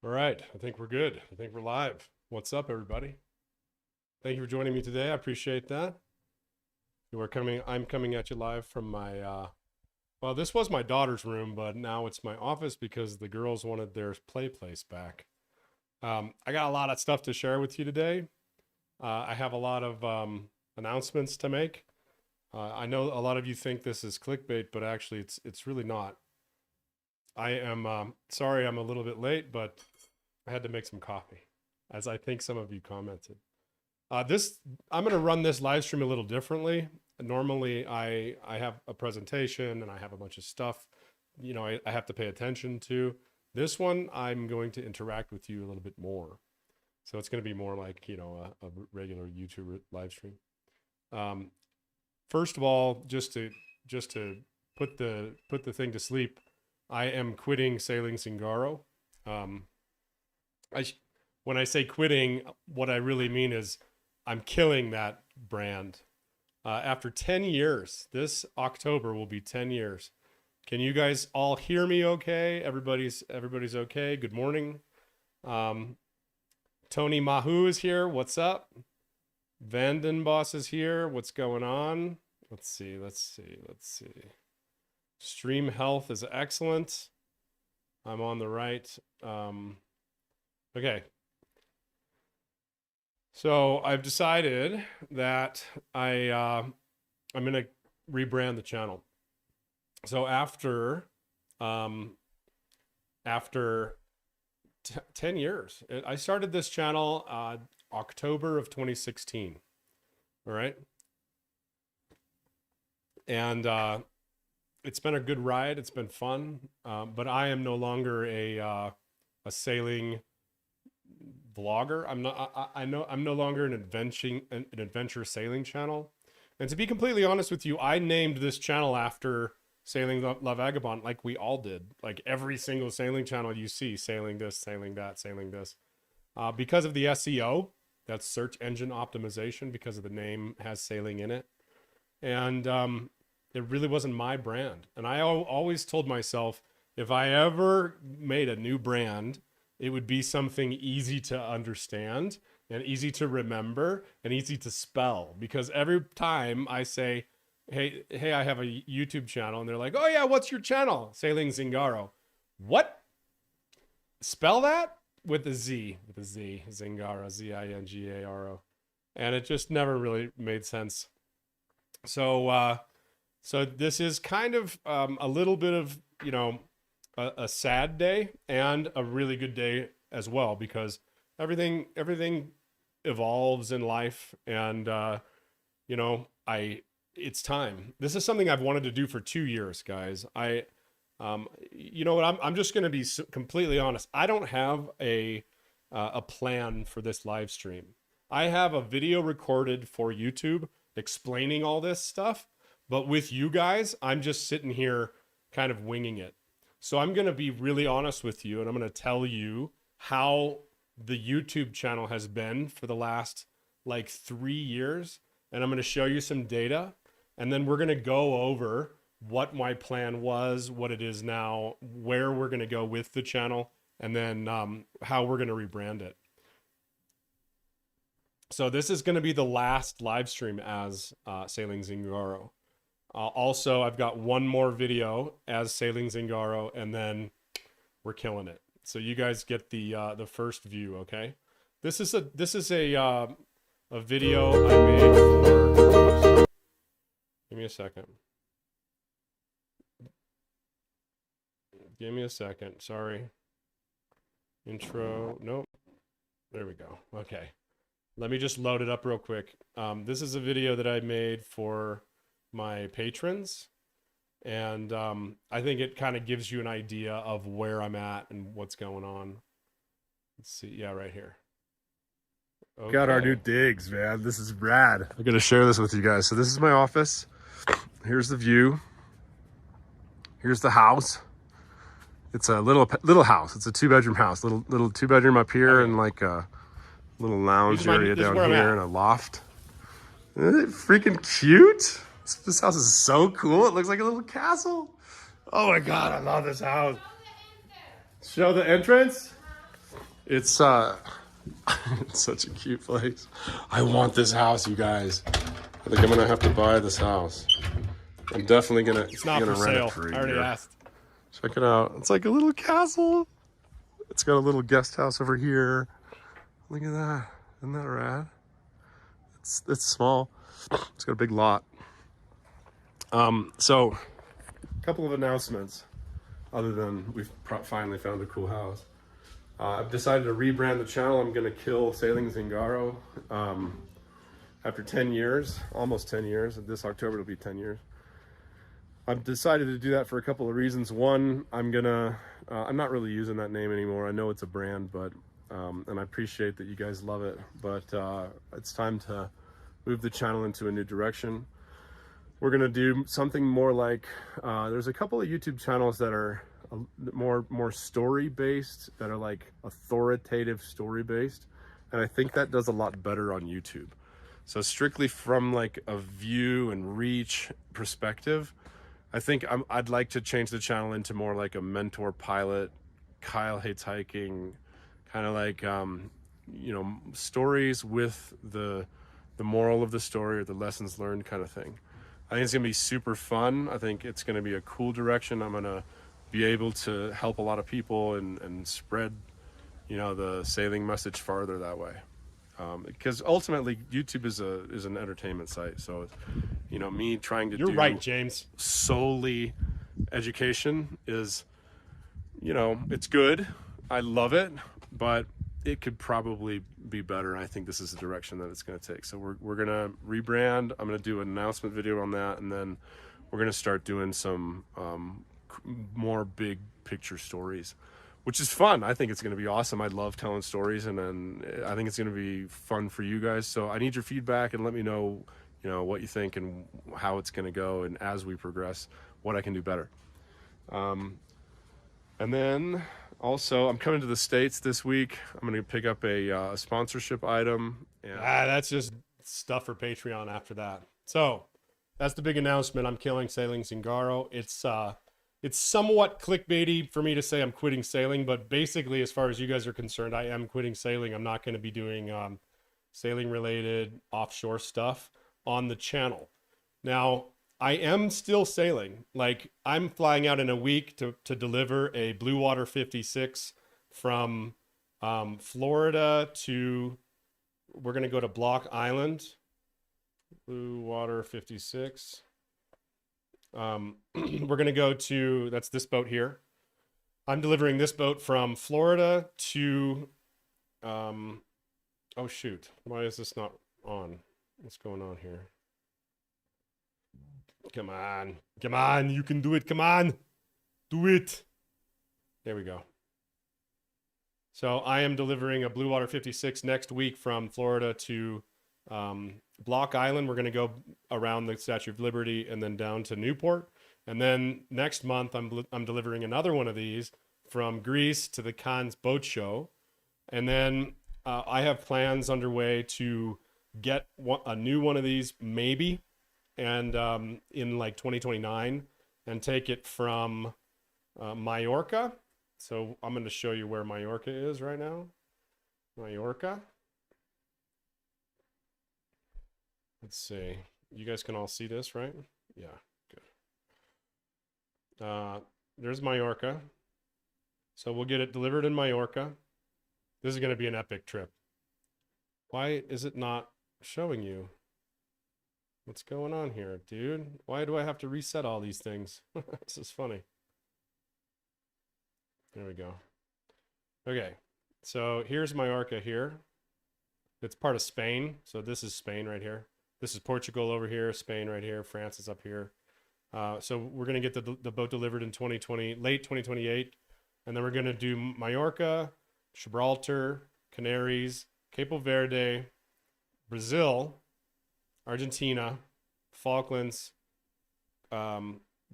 All right, I think we're good. I think we're live. What's up, everybody? Thank you for joining me today. I appreciate that. I'm coming at you live from my, well, this was my daughter's room, but now it's my office because the girls wanted their play place back. I got a lot of stuff to share with you today. I have a lot of announcements to make. I know a lot of you think this is clickbait, but actually it's really not. I am sorry I'm a little bit late, but I had to make some coffee, as I think some of you commented. I'm going to run this live stream a little differently. Normally, I have a presentation and I have a bunch of stuff, I have to pay attention to. This one, I'm going to interact with you a little bit more. So it's going to be more like, a regular YouTube live stream. First of all, just to put the thing to sleep, I am quitting Sailing Zingaro. When I say quitting, what I really mean is I'm killing that brand. After 10 years, this October will be 10 years. Can you guys all hear me okay? Everybody's okay. Good morning. Tony Mahu is here. What's up? Vanden Boss is here. What's going on? Let's see. Stream health is excellent. I'm on the right. Okay. So I've decided that I'm going to rebrand the channel. So after 10 years, I started this channel October of 2016. All right. And it's been a good ride. It's been fun. But I am no longer a sailing vlogger. I'm no longer an adventure sailing channel. And to be completely honest with you, I named this channel after Sailing La Vagabond, like we all did. Like every single sailing channel you see, sailing this, sailing that, sailing this. Because of the SEO, that's search engine optimization, because of the name has sailing in it. And it really wasn't my brand. And I always told myself, if I ever made a new brand, it would be something easy to understand and easy to remember and easy to spell. Because every time I say, hey, I have a YouTube channel, and they're like, oh yeah, what's your channel? Sailing Zingaro. What? Spell that? With a Z, Zingaro, Zingaro. And it just never really made sense. So this is kind of a little bit of, a sad day and a really good day as well, because everything evolves in life, and it's time. This is something I've wanted to do for 2 years, guys. You know what? I'm just going to be completely honest. I don't have a plan for this live stream. I have a video recorded for YouTube explaining all this stuff, but with you guys, I'm just sitting here kind of winging it. So I'm going to be really honest with you, and I'm going to tell you how the YouTube channel has been for the last like 3 years. And I'm going to show you some data, and then we're going to go over what my plan was, what it is now, where we're going to go with the channel, and then how we're going to rebrand it. So this is going to be the last live stream as Sailing Zingaro. Also, I've got one more video as Sailing Zingaro, and then we're killing it. So you guys get the first view, okay? This is a video I made for. Give me a second. Give me a second. Sorry. Intro. Nope. There we go. Okay. Let me just load it up real quick. This is a video that I made for my patrons, and I think it kind of gives you an idea of where I'm at and what's going on. Let's see. Yeah, right here. Okay. Got our new digs, man. This is rad. I'm gonna share this with you guys. So this is my office. Here's the view. Here's the house. It's a little house. It's a 2-bedroom house. Little 2-bedroom up here, and like a little lounge area down here, and a loft. Isn't it freaking cute? This house is so cool. It looks like a little castle. Oh my God, I love this house. Show the entrance? It's it's such a cute place. I want this house, you guys. I think I'm gonna have to buy this house. I'm definitely gonna. It's not for rent sale. it for a I already year. asked. Check it out. It's like a little castle. It's got a little guest house over here. Look at that. Isn't that rad? It's small. It's got a big lot. So a couple of announcements. Other than we've finally found a cool house. I've decided to rebrand the channel. I'm gonna kill Sailing Zingaro. After 10 years, almost 10 years. This October it'll be 10 years. I've decided to do that for a couple of reasons. One, I'm not really using that name anymore. I know it's a brand, but and I appreciate that you guys love it, but it's time to move the channel into a new direction. We're gonna do something more like, there's a couple of YouTube channels that are more story based, that are like authoritative story based, and I think that does a lot better on YouTube. So strictly from like a view and reach perspective, I think I'd like to change the channel into more like a mentor pilot, Kyle hates hiking, kind of like stories with the moral of the story or the lessons learned kind of thing. I think it's gonna be super fun. I think it's gonna be a cool direction. I'm gonna be able to help a lot of people and spread, the sailing message farther that way. Because ultimately YouTube is an entertainment site. So, me trying to You're do right, James. solely education is, it's good. I love it, but it could probably be better. I think this is the direction that it's going to take. So we're going to rebrand. I'm going to do an announcement video on that, and then we're going to start doing some more big picture stories, which is fun. I think it's going to be awesome. I love telling stories, and then I think it's going to be fun for you guys. So I need your feedback, and let me know, what you think and how it's going to go, and as we progress, what I can do better. And then also, I'm coming to the States this week. I'm going to pick up a sponsorship item. And That's just stuff for Patreon after that. So that's the big announcement. I'm killing Sailing Zingaro. It's somewhat clickbaity for me to say I'm quitting sailing, but basically, as far as you guys are concerned, I am quitting sailing. I'm not going to be doing sailing related offshore stuff on the channel. Now, I am still sailing. Like, I'm flying out in a week to deliver a Bluewater 56 from Florida to, we're going to go to Block Island. Bluewater 56. We're going to go to, that's this boat here. I'm delivering this boat from Florida to, oh shoot, why is this not on? What's going on here? Come on, you can do it, come on, do it. There we go. So I am delivering a Bluewater 56 next week from Florida to Block Island. We're going to go around the Statue of Liberty and then down to Newport. And then next month, I'm delivering another one of these from Greece to the Cannes Boat Show. And then I have plans underway to get a new one of these, maybe, and in like 2029, and take it from Mallorca. So I'm going to show you where Mallorca is right now. Mallorca. Let's see. You guys can all see this, right? Yeah, good. There's Mallorca. So we'll get it delivered in Mallorca. This is going to be an epic trip. Why is it not showing you? What's going on here, dude? Why do I have to reset all these things? This is funny. There we go. Okay, so here's Mallorca here. It's part of Spain. So this is Spain right here. This is Portugal over here, Spain right here, France is up here. So we're going to get the boat delivered in 2020, late 2028. And then we're going to do Mallorca, Gibraltar, Canaries, Cape Verde, Brazil, Argentina, Falklands,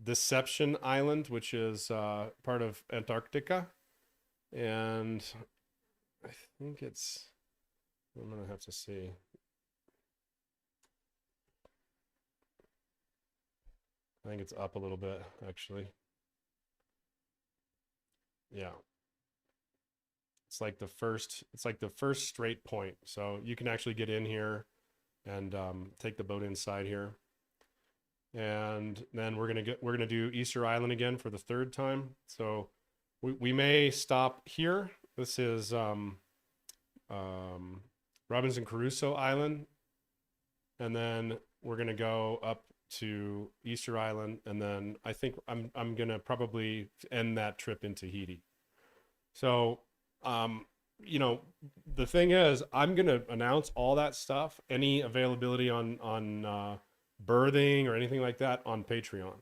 Deception Island, which is part of Antarctica. And I think it's, I'm going to have to see. I think it's up a little bit, actually. Yeah. it's like the first straight point. So you can actually get in here and take the boat inside here. And then we're gonna do Easter Island again for the third time. So we may stop here. This is Robinson Crusoe Island, and then we're gonna go up to Easter Island, and then I think I'm gonna probably end that trip in Tahiti. So, you know, the thing is, I'm gonna announce all that stuff, any availability on berthing or anything like that on Patreon.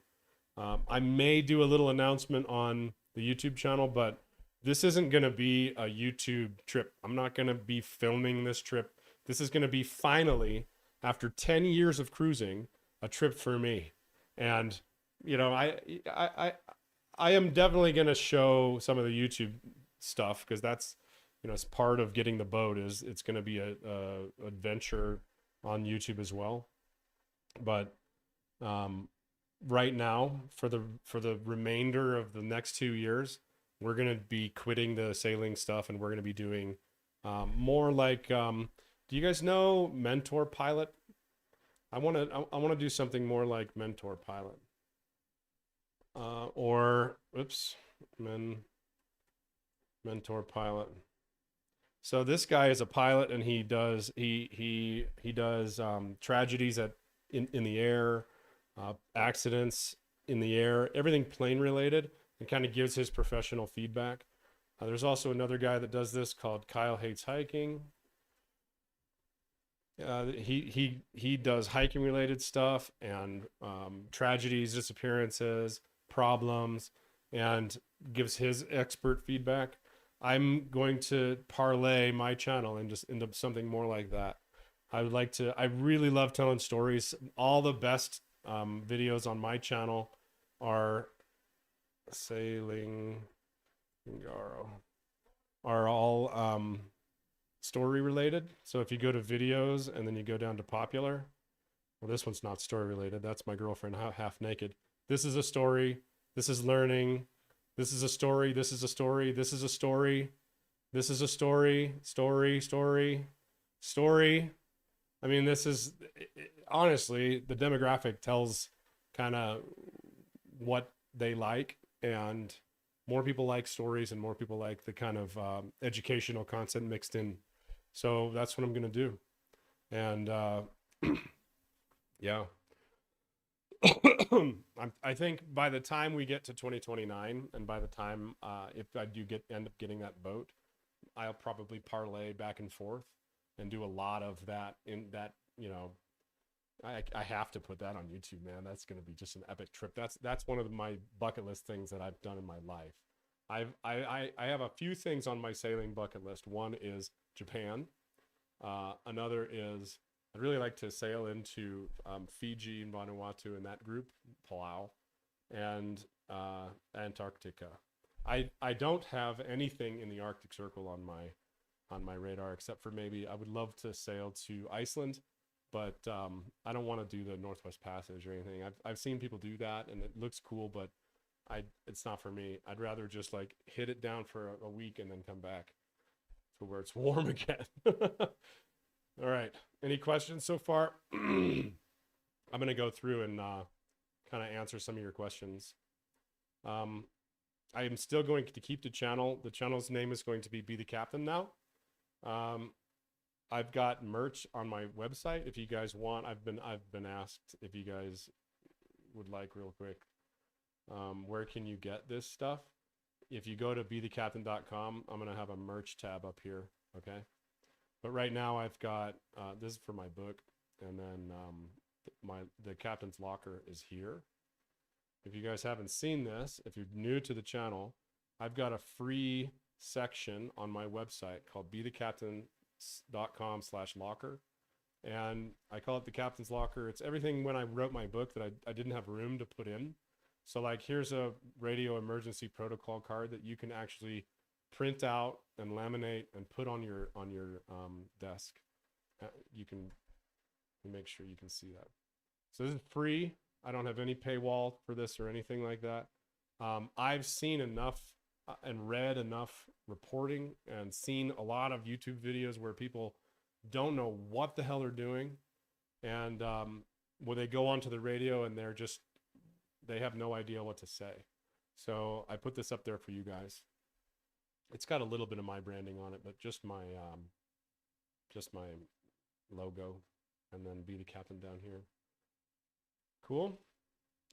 I may do a little announcement on the YouTube channel, but this isn't gonna be a YouTube trip. I'm not gonna be filming this trip. This is gonna be finally, after 10 years of cruising, a trip for me. And you know, I am definitely going to show some of the YouTube stuff, because that's, you know, it's part of getting the boat. Is it's going to be a adventure on YouTube as well. But right now, for the remainder of the next 2 years, we're going to be quitting the sailing stuff, and we're going to be doing more like do you guys know Mentor Pilot? I want to do something more like Mentor Pilot, or oops, Mentor Pilot. So this guy is a pilot, and he does tragedies in the air, accidents in the air, everything plane related, and kind of gives his professional feedback. There's also another guy that does this called Kyle Hates Hiking. He does hiking related stuff, and tragedies, disappearances, problems, and gives his expert feedback. I'm going to parlay my channel and just into something more like that. I really love telling stories. All the best videos on my channel are sailing Zingaro, are all story related. So if you go to videos and then you go down to popular, well, this one's not story related. That's my girlfriend half naked. This is a story. This is learning. This is a story. This is a story. This is a story. This is a story. Story. I mean, this is honestly, the demographic tells kind of what they like, and more people like stories, and more people like the kind of educational content mixed in. So that's what I'm going to do. And yeah. I think by the time we get to 2029, and by the time if I do end up getting that boat, I'll probably parlay back and forth and do a lot of that in that, you know, I have to put that on YouTube, man. That's going to be just an epic trip. That's one of my bucket list things that I've done in my life. I have a few things on my sailing bucket list. One is Japan. Another is I'd really like to sail into Fiji and Vanuatu in that group, Palau, and Antarctica. I don't have anything in the Arctic Circle on my radar, except for maybe I would love to sail to Iceland, but I don't want to do the Northwest Passage or anything. I've seen people do that, and it looks cool, but it's not for me. I'd rather just like hit it down for a week and then come back to where it's warm again. All right. Any questions so far? I'm going to go through and kind of answer some of your questions. I am still going to keep the channel. The channel's name is going to be the Captain now. I've got merch on my website. If you guys want, I've been asked if you guys would like real quick, where can you get this stuff? If you go to bethecaptain.com, I'm going to have a merch tab up here. Okay. But right now I've got, this is for my book, and then the Captain's Locker is here. If you guys haven't seen this, if you're new to the channel, I've got a free section on my website called bethecaptain.com/locker. And I call it the Captain's Locker. It's everything when I wrote my book that I didn't have room to put in. So like, here's a radio emergency protocol card that you can actually print out and laminate and put on your desk. You can make sure you can see that. So this is free. I don't have any paywall for this or anything like that. I've seen enough and read enough reporting and seen a lot of YouTube videos where people don't know what the hell they're doing, and where they go onto the radio and they have no idea what to say. So I put this up there for you guys. It's got a little bit of my branding on it, but just my logo, and then Be the Captain down here. Cool.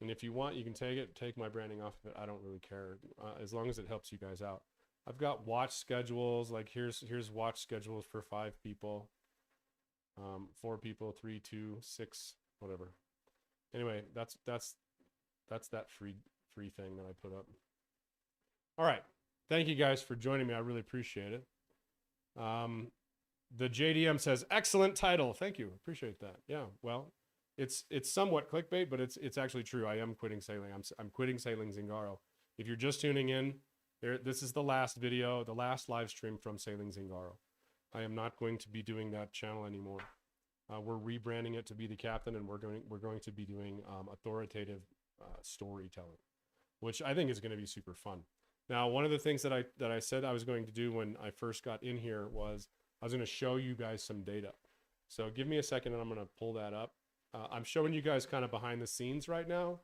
And if you want, you can take my branding off of it. I don't really care, as long as it helps you guys out. I've got watch schedules. Like here's watch schedules for 5 people, 4 people, 3, 2, 6, whatever. Anyway, that's that free thing that I put up. All right, thank you guys for joining me. I really appreciate it. The JDM says excellent title. Thank you, appreciate that. Yeah, well, it's somewhat clickbait, but it's actually true. I am quitting sailing. I'm quitting sailing Zingaro. If you're just tuning in, this is the last video, the last live stream from Sailing Zingaro. I am not going to be doing that channel anymore. We're rebranding it to Be the Captain, and we're going to be doing authoritative storytelling, which I think is going to be super fun. Now, one of the things that I said I was going to do when I first got in here was I was going to show you guys some data. So give me a second, and I'm going to pull that up. I'm showing you guys kind of behind the scenes right now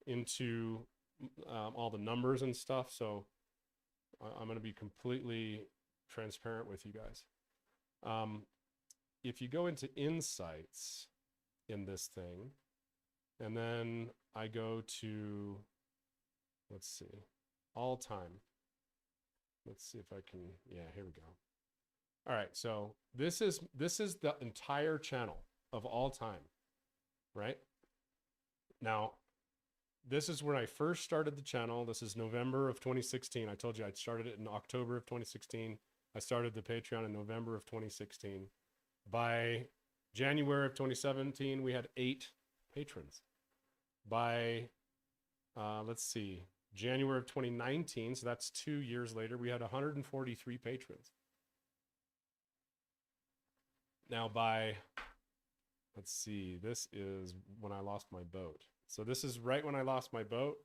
into all the numbers and stuff. So I'm going to be completely transparent with you guys. If you go into insights in this thing, and then I go to, let's see, all time. Let's see if I can, yeah, here we go. All right, so this is the entire channel of all time, right? Now, this is when I first started the channel. This is November of 2016. I told you I started it in October of 2016. I started the Patreon in November of 2016. By January of 2017, we had 8 patrons. By, let's see, January of 2019, so that's 2 years later, we had 143 patrons. Now by, let's see, this is when I lost my boat. So this is right when I lost my boat.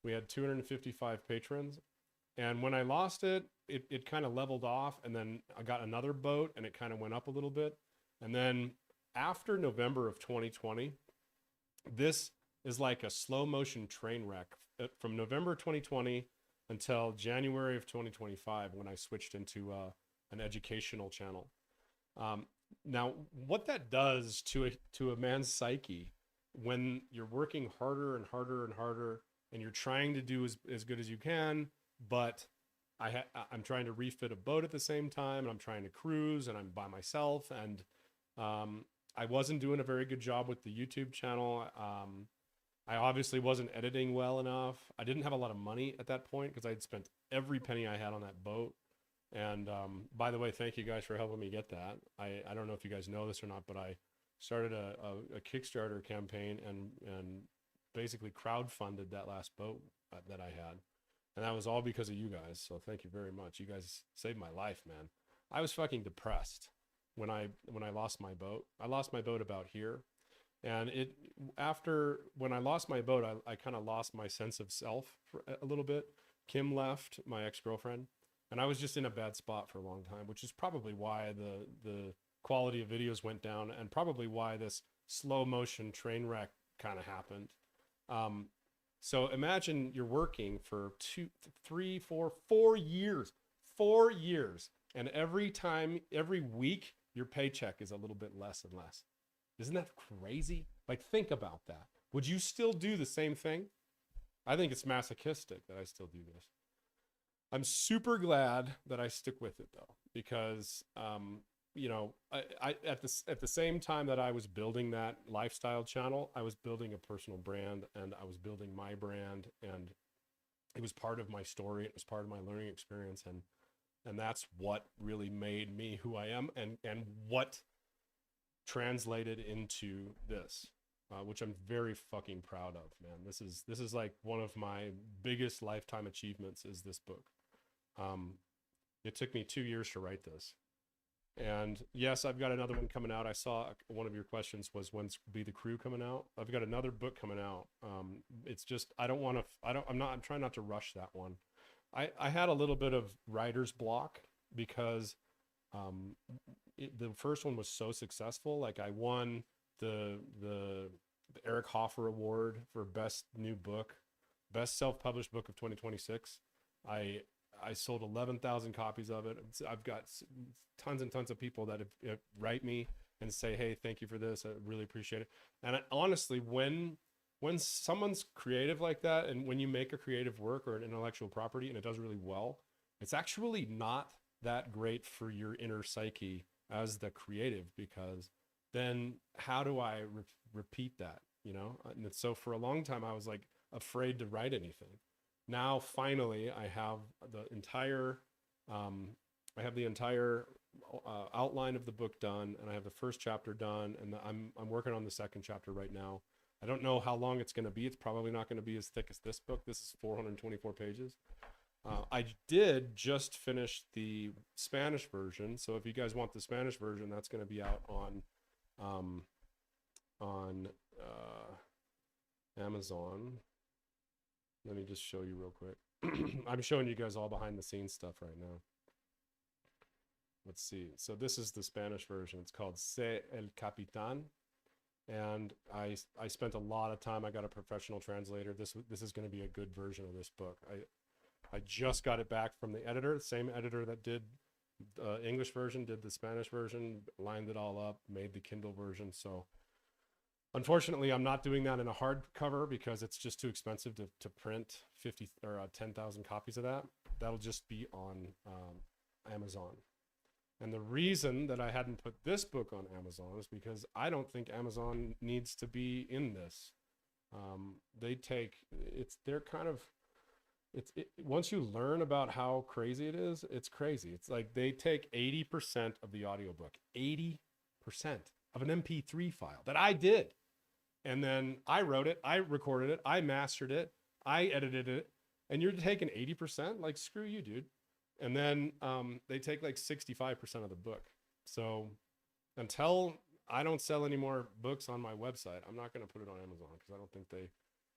We had 255 patrons. And when I lost it, it kind of leveled off, and then I got another boat and it kind of went up a little bit. And then after November of 2020, this is like a slow motion train wreck from November 2020 until January of 2025, when I switched into an educational channel. Now, what that does to a man's psyche when you're working harder and harder and harder, and you're trying to do as good as you can, but I'm trying to refit a boat at the same time, and I'm trying to cruise, and I'm by myself, and I wasn't doing a very good job with the YouTube channel. I obviously wasn't editing well enough. I didn't have a lot of money at that point because I had spent every penny I had on that boat. And by the way, thank you guys for helping me get that. I don't know if you guys know this or not, but I started a Kickstarter campaign and basically crowdfunded that last boat that I had. And that was all because of you guys. So thank you very much. You guys saved my life, man. I was fucking depressed when I lost my boat. I lost my boat about here. And when I lost my boat, I kind of lost my sense of self for a little bit. Kim left, my ex-girlfriend, and I was just in a bad spot for a long time, which is probably why the quality of videos went down, and probably why this slow motion train wreck kind of happened. So imagine you're working for 2, 3, 4, 4 years, 4 years. And every week, your paycheck is a little bit less and less. Isn't that crazy? Like, think about that. Would you still do the same thing? I think it's masochistic that I still do this. I'm super glad that I stick with it though, because, you know, I at the same time that I was building that lifestyle channel, I was building a personal brand, and I was building my brand, and it was part of my story. It was part of my learning experience. And that's what really made me who I am, and what translated into this, which I'm very fucking proud of, man. This is like one of my biggest lifetime achievements is this book. It took me 2 years to write this. And yes, I've got another one coming out. I saw one of your questions was, when's Be the Crew coming out? I've got another book coming out. It's just, I'm trying not to rush that one. I had a little bit of writer's block because the first one was so successful. Like I won the Eric Hoffer Award for best new book, best self-published book of 2026. I sold 11,000 copies of it. I've got tons and tons of people that have write me and say, hey, thank you for this. I really appreciate it. And honestly, when someone's creative like that, and when you make a creative work or an intellectual property and it does really well, it's actually not that great for your inner psyche as the creative, because then how do I repeat that, you know? And so for a long time, I was like afraid to write anything. Now, finally, I have the entire outline of the book done, and I have the first chapter done, and I'm working on the second chapter right now. I don't know how long it's going to be. It's probably not going to be as thick as this book. This is 424 pages. I did just finish the Spanish version, so if you guys want the Spanish version, that's going to be out on Amazon. Let me just show you real quick. I'm showing you guys all behind the scenes stuff right now. Let's see. So this is the Spanish version. It's called Se el Capitán. And I spent a lot of time. I got a professional translator. This is going to be a good version of this book. I just got it back from the editor, the same editor that did the English version, did the Spanish version, lined it all up, made the Kindle version. So unfortunately, I'm not doing that in a hardcover because it's just too expensive to print 50 or 10,000 copies of that. That'll just be on Amazon. And the reason that I hadn't put this book on Amazon is because I don't think Amazon needs to be in this. Once you learn about how crazy it is, it's crazy. It's like they take 80% of the audiobook, 80% of an MP3 file that I did. And then I wrote it, I recorded it, I mastered it, I edited it, and you're taking 80%? Like, screw you, dude. And then they take like 65% of the book. So until I don't sell any more books on my website, I'm not going to put it on Amazon because I don't think they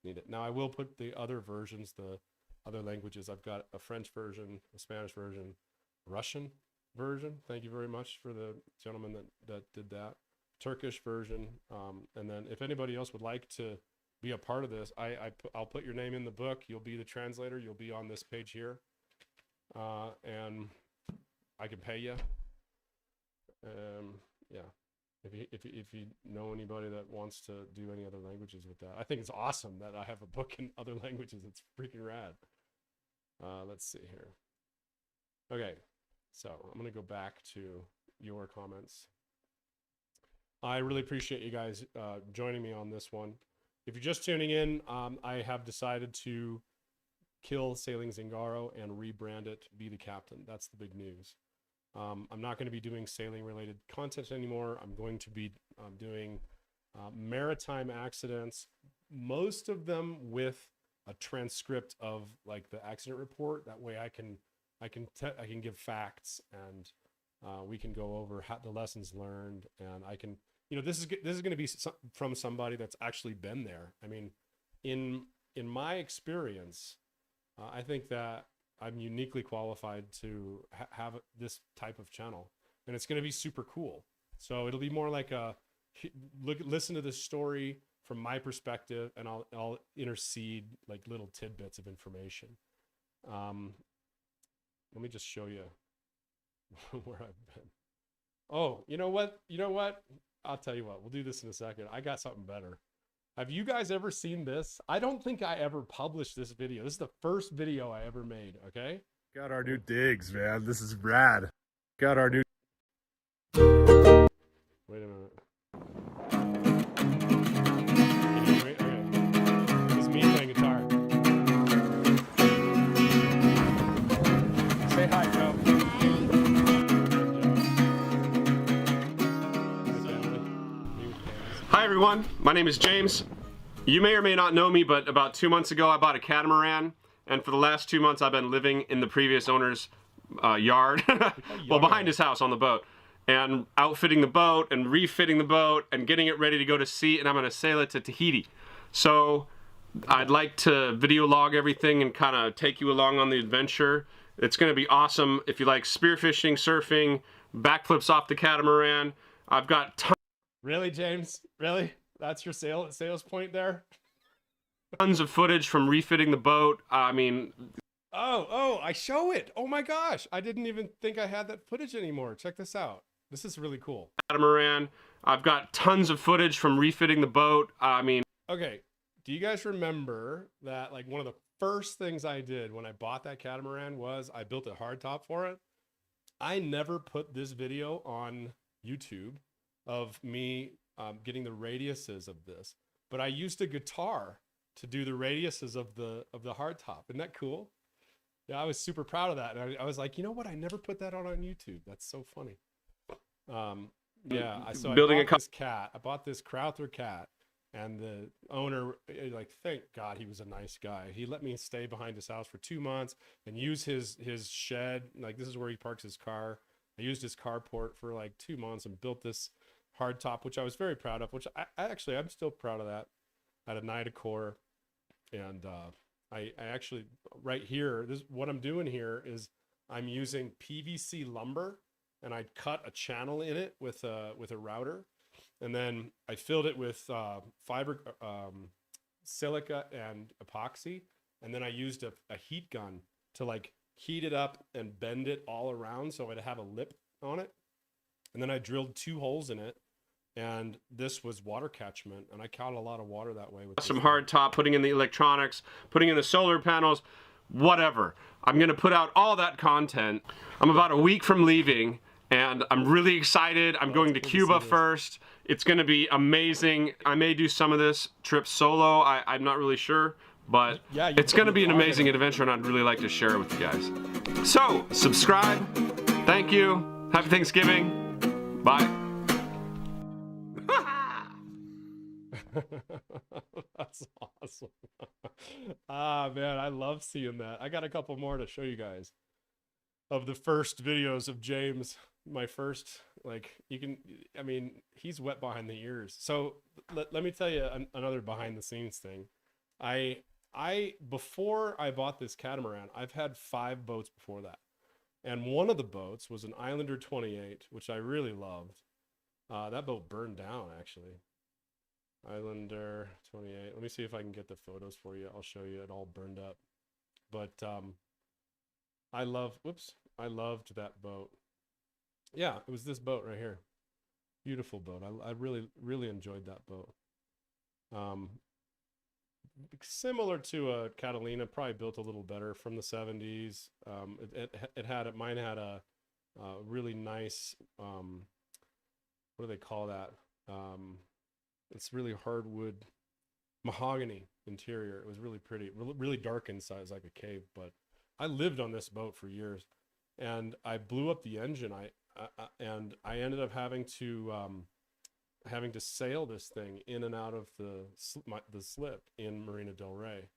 need it. Now I will put the other versions, the other languages. I've got a French version, a Spanish version, Russian version. Thank you very much for the gentleman that did that. Turkish version. And then if anybody else would like to be a part of this, I'll put your name in the book. You'll be the translator. You'll be on this page here. And I can pay you. Yeah. If you know anybody that wants to do any other languages with that, I think it's awesome that I have a book in other languages. It's freaking rad. Let's see here. Okay, so I'm gonna go back to your comments. I really appreciate you guys joining me on this one. If you're just tuning in, I have decided to kill Sailing Zingaro and rebrand it, Be the Captain. That's the big news. I'm not going to be doing sailing related content anymore. I'm going to be doing maritime accidents, most of them with a transcript of like the accident report. That way I can give facts, and we can go over the lessons learned, and I can, this is going to be from somebody that's actually been there. I mean, in my experience, I think that I'm uniquely qualified to have this type of channel, and it's going to be super cool. So it'll be more like listen to this story from my perspective, and I'll intercede like little tidbits of information. Let me just show you where I've been. Oh, you know what? I'll tell you what, we'll do this in a second. I got something better. Have you guys ever seen this? I don't think I ever published this video. This is the first video I ever made, okay? Got our new digs, man. This is rad. Got our new... Wait a minute. Can you hear me? Okay. This is me playing guitar. Say hi, Joe. Hi, everyone. My name is James. You may or may not know me, but about 2 months ago, I bought a catamaran. And for the last 2 months, I've been living in the previous owner's yard. Well, behind his house on the boat. And outfitting the boat and refitting the boat and getting it ready to go to sea. And I'm going to sail it to Tahiti. So I'd like to video log everything and kind of take you along on the adventure. It's going to be awesome. If you like spearfishing, surfing, backflips off the catamaran, I've got Really, James? Really? That's your sales point there? tons of footage from refitting the boat. I mean, Oh, I show it. Oh my gosh. I didn't even think I had that footage anymore. Check this out. This is really cool. catamaran. I've got tons of footage from refitting the boat. I mean, Okay. Do you guys remember that like one of the first things I did when I bought that catamaran was I built a hardtop for it? I never put this video on YouTube of me getting the radiuses of this, but I used a guitar to do the radiuses of the hardtop. Isn't that cool? Yeah, I was super proud of that. And I was like, you know what? I never put that on YouTube. That's so funny. Yeah, so building I bought this cat. I bought this Crowther cat, and the owner, like, thank God he was a nice guy. He let me stay behind his house for 2 months and use his shed. Like, this is where he parks his car. I used his carport for like 2 months and built this hardtop, which I was very proud of. Which I'm still proud of that. I had a Nidacor, and I actually right here. This what I'm doing here is I'm using PVC lumber, and I cut a channel in it with a router, and then I filled it with fiber, silica and epoxy, and then I used a heat gun to like heat it up and bend it all around so it'd have a lip on it, and then I drilled 2 holes in it, and this was water catchment, and I caught a lot of water that way with some this hard top, putting in the electronics, putting in the solar panels, whatever. I'm going to put out all that content. I'm about a week from leaving, and I'm really excited. I'm going to Cuba first. It's going to be amazing. I may do some of this trip solo. I'm not really sure, but Yeah, it's going to be an amazing adventure, and I'd really like to share it with you guys. So, subscribe. Thank you. Happy Thanksgiving. Bye. That's awesome. Ah, man, I love seeing that. I got a couple more to show you guys of the first videos of James. My first, like, I mean, he's wet behind the ears. So let me tell you another behind the scenes thing. Before I bought this catamaran, I've had 5 boats before that. And one of the boats was an Islander 28, which I really loved. That boat burned down, actually. Islander 28. Let me see if I can get the photos for you. I'll show you it all burned up. But I loved that boat. Yeah, it was this boat right here. Beautiful boat. I really enjoyed that boat. Similar to a Catalina, probably built a little better, from the 70s. Mine had a really nice, what do they call that? It's really hardwood mahogany interior. It was really pretty, really dark inside. It's like a cave. But I lived on this boat for years, and I blew up the engine. And I ended up having to sail this thing in and out of the slip in Marina del Rey.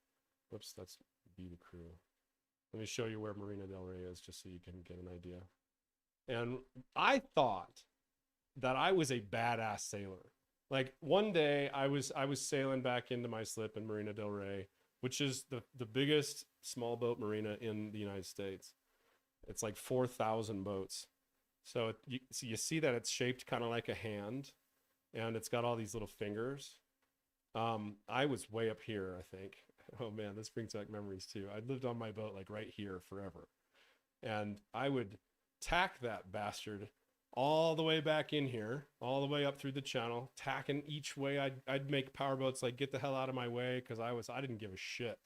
Whoops, that's View Crew. Let me show you where Marina del Rey is, just so you can get an idea. And I thought that I was a badass sailor. Like, one day I was sailing back into my slip in Marina del Rey, which is the biggest small boat marina in the United States. It's like 4,000 boats. So you see that it's shaped kind of like a hand, and it's got all these little fingers. I was way up here, I think. Oh man, this brings back memories too. I lived on my boat like right here forever. And I would tack that bastard all the way back in here, all the way up through the channel, tacking each way. I'd make powerboats like, get the hell out of my way, because I didn't give a shit.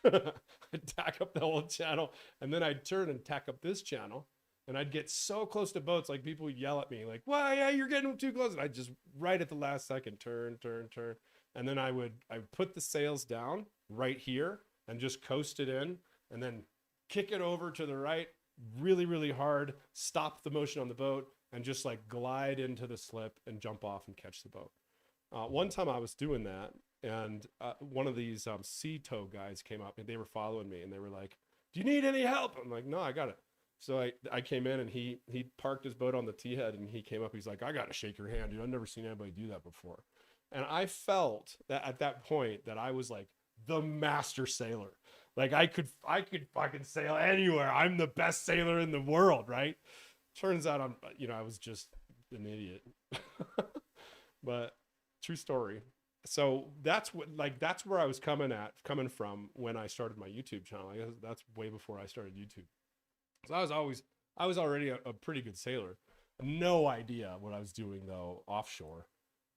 I'd tack up the whole channel, and then I'd turn and tack up this channel, and I'd get so close to boats, like people would yell at me like, "Well, yeah, you're getting too close," and I'd just right at the last second turn, and then I would put the sails down right here and just coast it in, and then kick it over to the right really hard, stop the motion on the boat, and just like glide into the slip and jump off and catch the boat. One time I was doing that, and one of these sea tow guys came up, and they were following me, and they were like, "Do you need any help?" I'm like, "No, I got it." So I came in, and he parked his boat on the T head, and he came up. He's like, "I got to shake your hand, dude. I've never seen anybody do that before." And I felt that at that point that I was like the master sailor. Like I could fucking sail anywhere. I'm the best sailor in the world, right? Turns out I was just an idiot. But true story. So that's where I was coming from when I started my YouTube channel. I guess that's way before I started YouTube. So I was already a pretty good sailor. No idea what I was doing though offshore.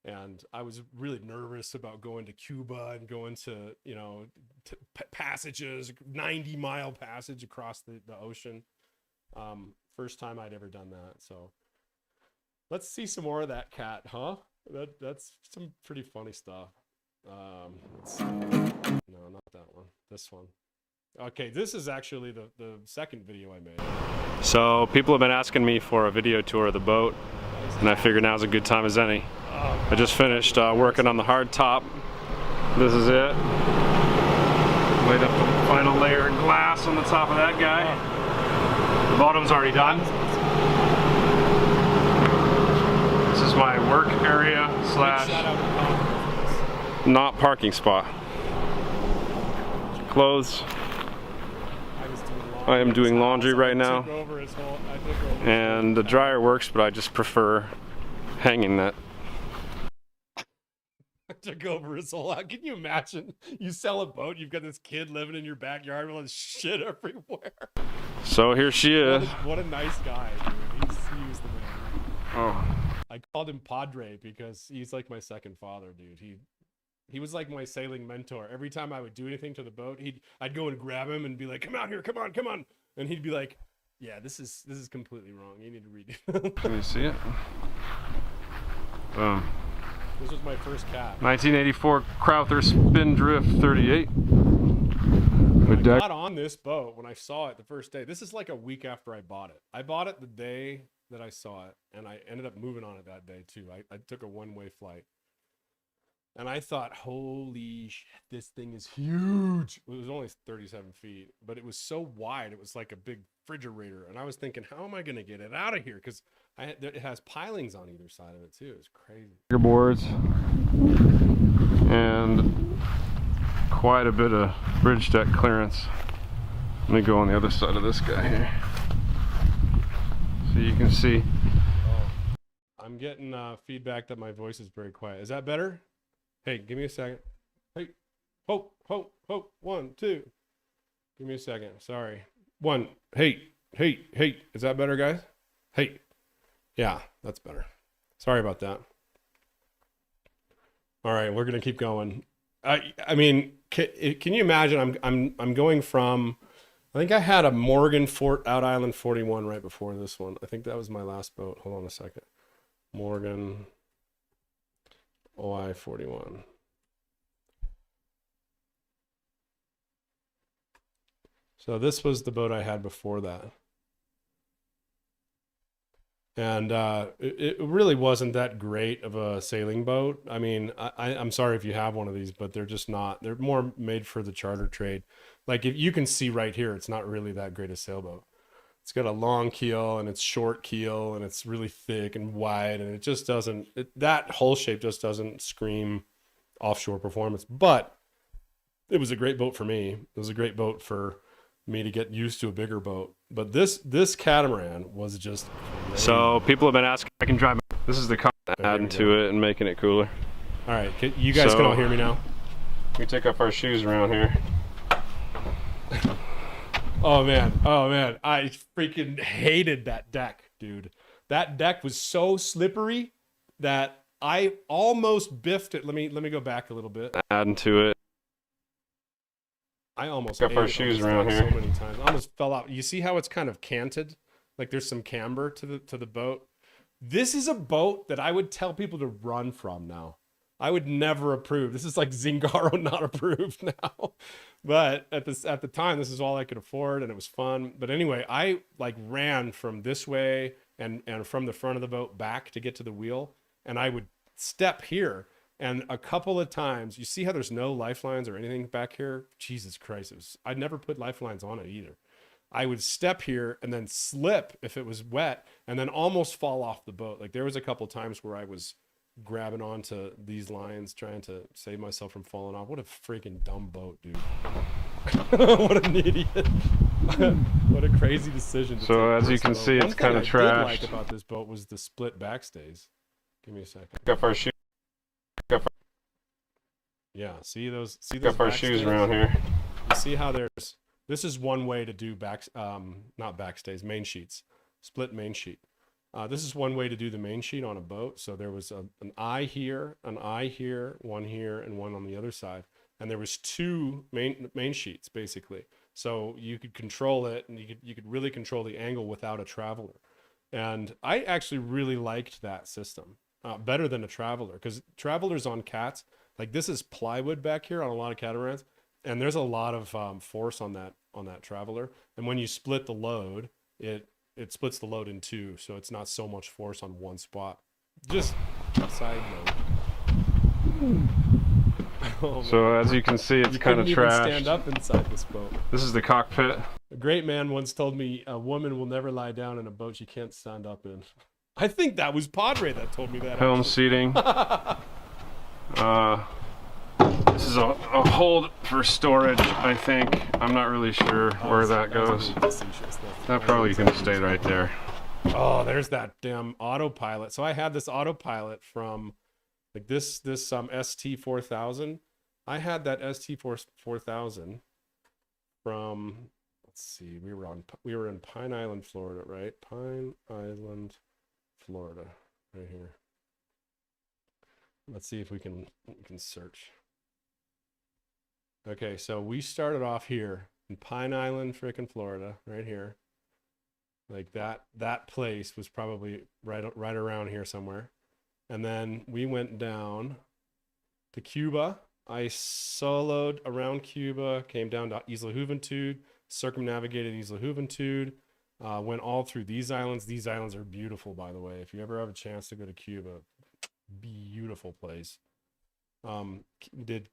And I was really nervous about going to Cuba and going to, passages, 90-mile passage across the ocean. First time I'd ever done that. So let's see some more of that cat, huh? That's some pretty funny stuff. Let's see. No, not that one. This one. Okay, this is actually the second video I made. So people have been asking me for a video tour of the boat, and I figured now's a good time as any. I just finished working on the hard top. This is it. Laid up the final layer of glass on the top of that guy. The bottom's already done. This is my work area / not parking spot. Clothes. I am doing laundry right now. And the dryer works, but I just prefer hanging that. Took over his whole house. Can you imagine? You sell a boat, you've got this kid living in your backyard with all this shit everywhere. So here she is. What a nice guy, dude. He was the man. Oh. I called him Padre because he's like my second father, dude. He was like my sailing mentor. Every time I would do anything to the boat, I'd go and grab him and be like, "Come out here, come on." And he'd be like, "Yeah, this is completely wrong. You need to redo it." Can you see it? Boom. This was my first cat. 1984 Crowther Spindrift 38. I got on this boat when I saw it the first day. This is like a week after I bought it. I bought it the day that I saw it, and I ended up moving on it that day too. I took a one-way flight. And I thought, holy shit, this thing is huge. It was only 37 feet, but it was so wide. It was like a big refrigerator. And I was thinking, how am I going to get it out of here? Because it has pilings on either side of it too. It's crazy. Boards and quite a bit of bridge deck clearance. Let me go on the other side of this guy here, so you can see. Oh, I'm getting feedback that my voice is very quiet. Is that better? Hey, give me a second. Hey, ho, 1, 2. Give me a second. Sorry. 1. Hey. Is that better, guys? Hey. Yeah, that's better. Sorry about that. All right, we're gonna keep going. I mean, can you imagine? I'm going from. I think I had a Morgan Out Island 41 right before this one. I think that was my last boat. Hold on a second. Morgan. OI 41. So this was the boat I had before that. And it really wasn't that great of a sailing boat. I mean, I'm sorry if you have one of these, but they're just not. They're more made for the charter trade. Like if you can see right here, it's not really that great a sailboat. It's got a long keel and it's short keel and it's really thick and wide, and it just doesn't, that hull shape just doesn't scream offshore performance. But it was a great boat for me. It was a great boat for me to get used to a bigger boat. But this catamaran was just great. So people have been asking if I can drive. This is the car adding to it and making it cooler. All right, you guys can all hear me now? We take off our shoes around here. Oh man, I freaking hated that deck, dude. That deck was so slippery that I almost biffed it. Let me go back a little bit. Adding to it. I almost got our shoes around here so many times. I almost fell out. You see how it's kind of canted? Like there's some camber to the boat. This is a boat that I would tell people to run from now. I would never approve. This is like Zingaro not approved now. But at the time, this is all I could afford, and it was fun. But anyway, I like ran from this way and from the front of the boat back to get to the wheel, and I would step here. And a couple of times, you see how there's no lifelines or anything back here? Jesus Christ, I'd never put lifelines on it either. I would step here and then slip if it was wet, and then almost fall off the boat. Like there was a couple of times where I was grabbing onto these lines, trying to save myself from falling off. What a freaking dumb boat, dude. What an idiot. What a crazy decision to So take as you can see, it's kind of trashed. One thing I did trashed. like about this boat was the split backstays. Give me a second. Got our shoes. Yeah, see those Got our shoes backstays? around here. You see how this is one way to do not backstays, main sheets, split main sheet. This is one way to do the main sheet on a boat. So there was an eye here, one here, and one on the other side. And there was two main sheets basically. So you could control it, and you could really control the angle without a traveler. And I actually really liked that system better than a traveler, because travelers on cats, like this is plywood back here on a lot of catamarans, and there's a lot of force on that traveler. And when you split the load, it splits the load in two, so it's not so much force on one spot. Just side note. Oh, So as you can see, it's you kind of couldn't even trashed. stand up inside this boat. This is the cockpit. A great man once told me a woman will never lie down in a boat she can't stand up in. I think that was Padre that told me that. Helm seating. This is a hold for storage, I think. I'm not really sure where that goes. That probably can stay right there. Oh, there's that damn autopilot. So I had this autopilot from like this ST4000. I had that ST4000 from, let's see, we were in Pine Island, Florida, right? Pine Island, Florida, right here. Let's see if we can search. Okay, so we started off here in Pine Island, frickin' Florida, right here. Like that place was probably right around here somewhere. And then we went down to Cuba. I soloed around Cuba, came down to Isla Juventud, circumnavigated Isla Juventud, went all through these islands. These islands are beautiful, by the way. If you ever have a chance to go to Cuba, beautiful place. Did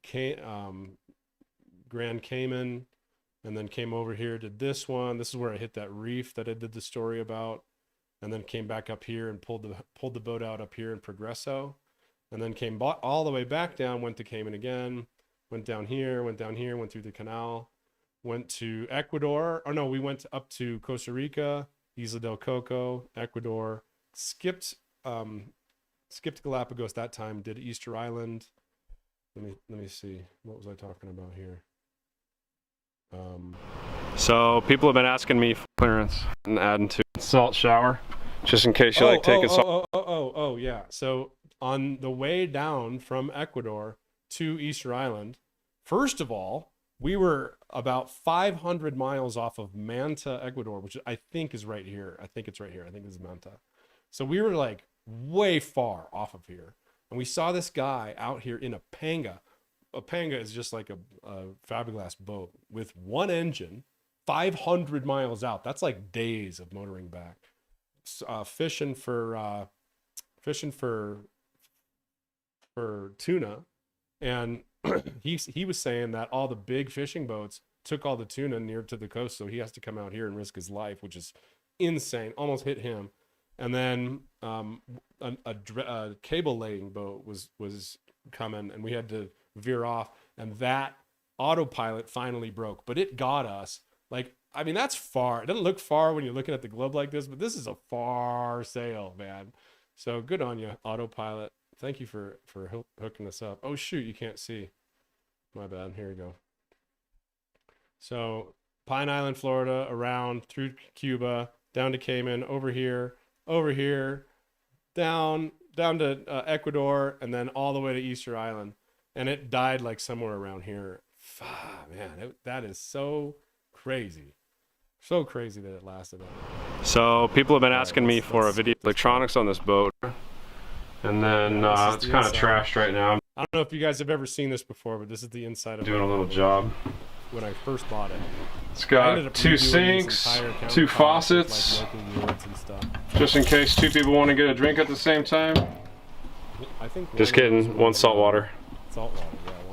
Grand Cayman, and then came over here, did this one. This is where I hit that reef that I did the story about, and then came back up here and pulled the boat out up here in Progresso, and then came all the way back down, went to Cayman again, went down here, went through the canal, went to Ecuador. Oh no, we went up to Costa Rica, Isla del Coco, Ecuador, skipped Galapagos that time, did Easter Island. Let me see, what was I talking about here? So people have been asking me for clearance and adding to salt shower, just in case you like take a salt. Oh, yeah. So on the way down from Ecuador to Easter Island, first of all, we were about 500 miles off of Manta, Ecuador, which I think is right here. I think it's right here. I think this is Manta. So we were like way far off of here. And we saw this guy out here in a panga. A panga is just like a fiberglass boat with one engine, 500 miles out. That's like days of motoring back. Fishing for tuna, and he was saying that all the big fishing boats took all the tuna near to the coast, so he has to come out here and risk his life, which is insane. Almost hit him. And then a cable laying boat was coming, and we had to veer off, and that autopilot finally broke, but it got us. Like, I mean, that's far. It doesn't look far when you're looking at the globe like this, but this is a far sail, man. So good on you, autopilot. Thank you for hooking us up. Oh shoot, you can't see. My bad. Here we go. So Pine Island, Florida, around through Cuba, down to Cayman, over here, down to Ecuador, and then all the way to Easter Island. And it died like somewhere around here. Man, that is so crazy. So crazy that it lasted. So people have been asking me for a video electronics on this boat. And then it's kind of trashed right now. I don't know if you guys have ever seen this before, but this is the inside of Doing a little job. when I first bought it. It's got 2 sinks, 2 faucets, just in case 2 people want to get a drink at the same time. I think just kidding, 1 salt water. Salt water,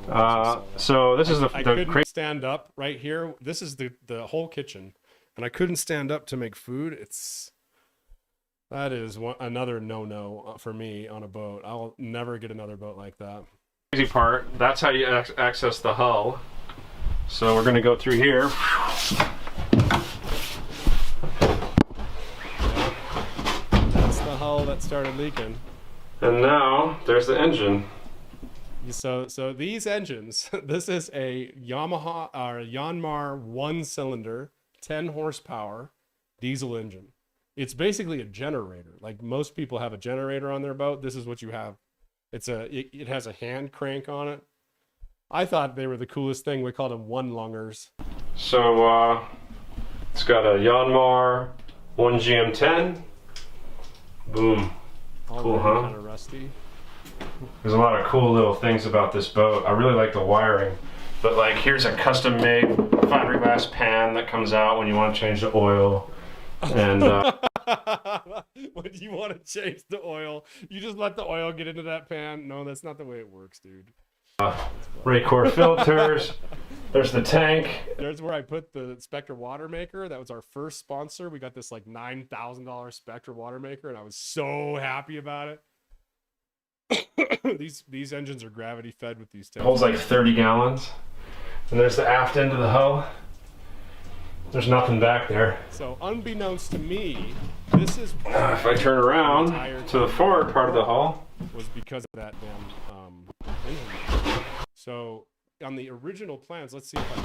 yeah. So this is I couldn't stand up right here. This is the whole kitchen, and I couldn't stand up to make food. That is another no-no for me on a boat. I'll never get another boat like that. Easy part, that's how you access the hull. So we're gonna go through here. That's the hull that started leaking. And now there's the engine. So these engines, this is a Yamaha or Yanmar 1-cylinder, 10 horsepower diesel engine. It's basically a generator. Like most people have a generator on their boat. This is what you have. It has a hand crank on it. I thought they were the coolest thing. We called them one-lungers. So it's got a Yanmar 1GM10. Boom. Cool, huh? Kind of rusty. There's a lot of cool little things about this boat. I really like the wiring. But like, here's a custom-made fiberglass pan that comes out when you want to change the oil. And when you want to change the oil, you just let the oil get into that pan. No, that's not the way it works, dude. Raycor filters. There's the tank. There's where I put the Spectra water maker. That was our first sponsor. We got this like $9,000 Spectra water maker, and I was so happy about it. These engines are gravity fed with these tanks. Holds like 30 gallons. And there's the aft end of the hull. There's nothing back there. So unbeknownst to me, this is if I turn around to the forward part of the hull, was because of that damn engine. So on the original plans, let's see if I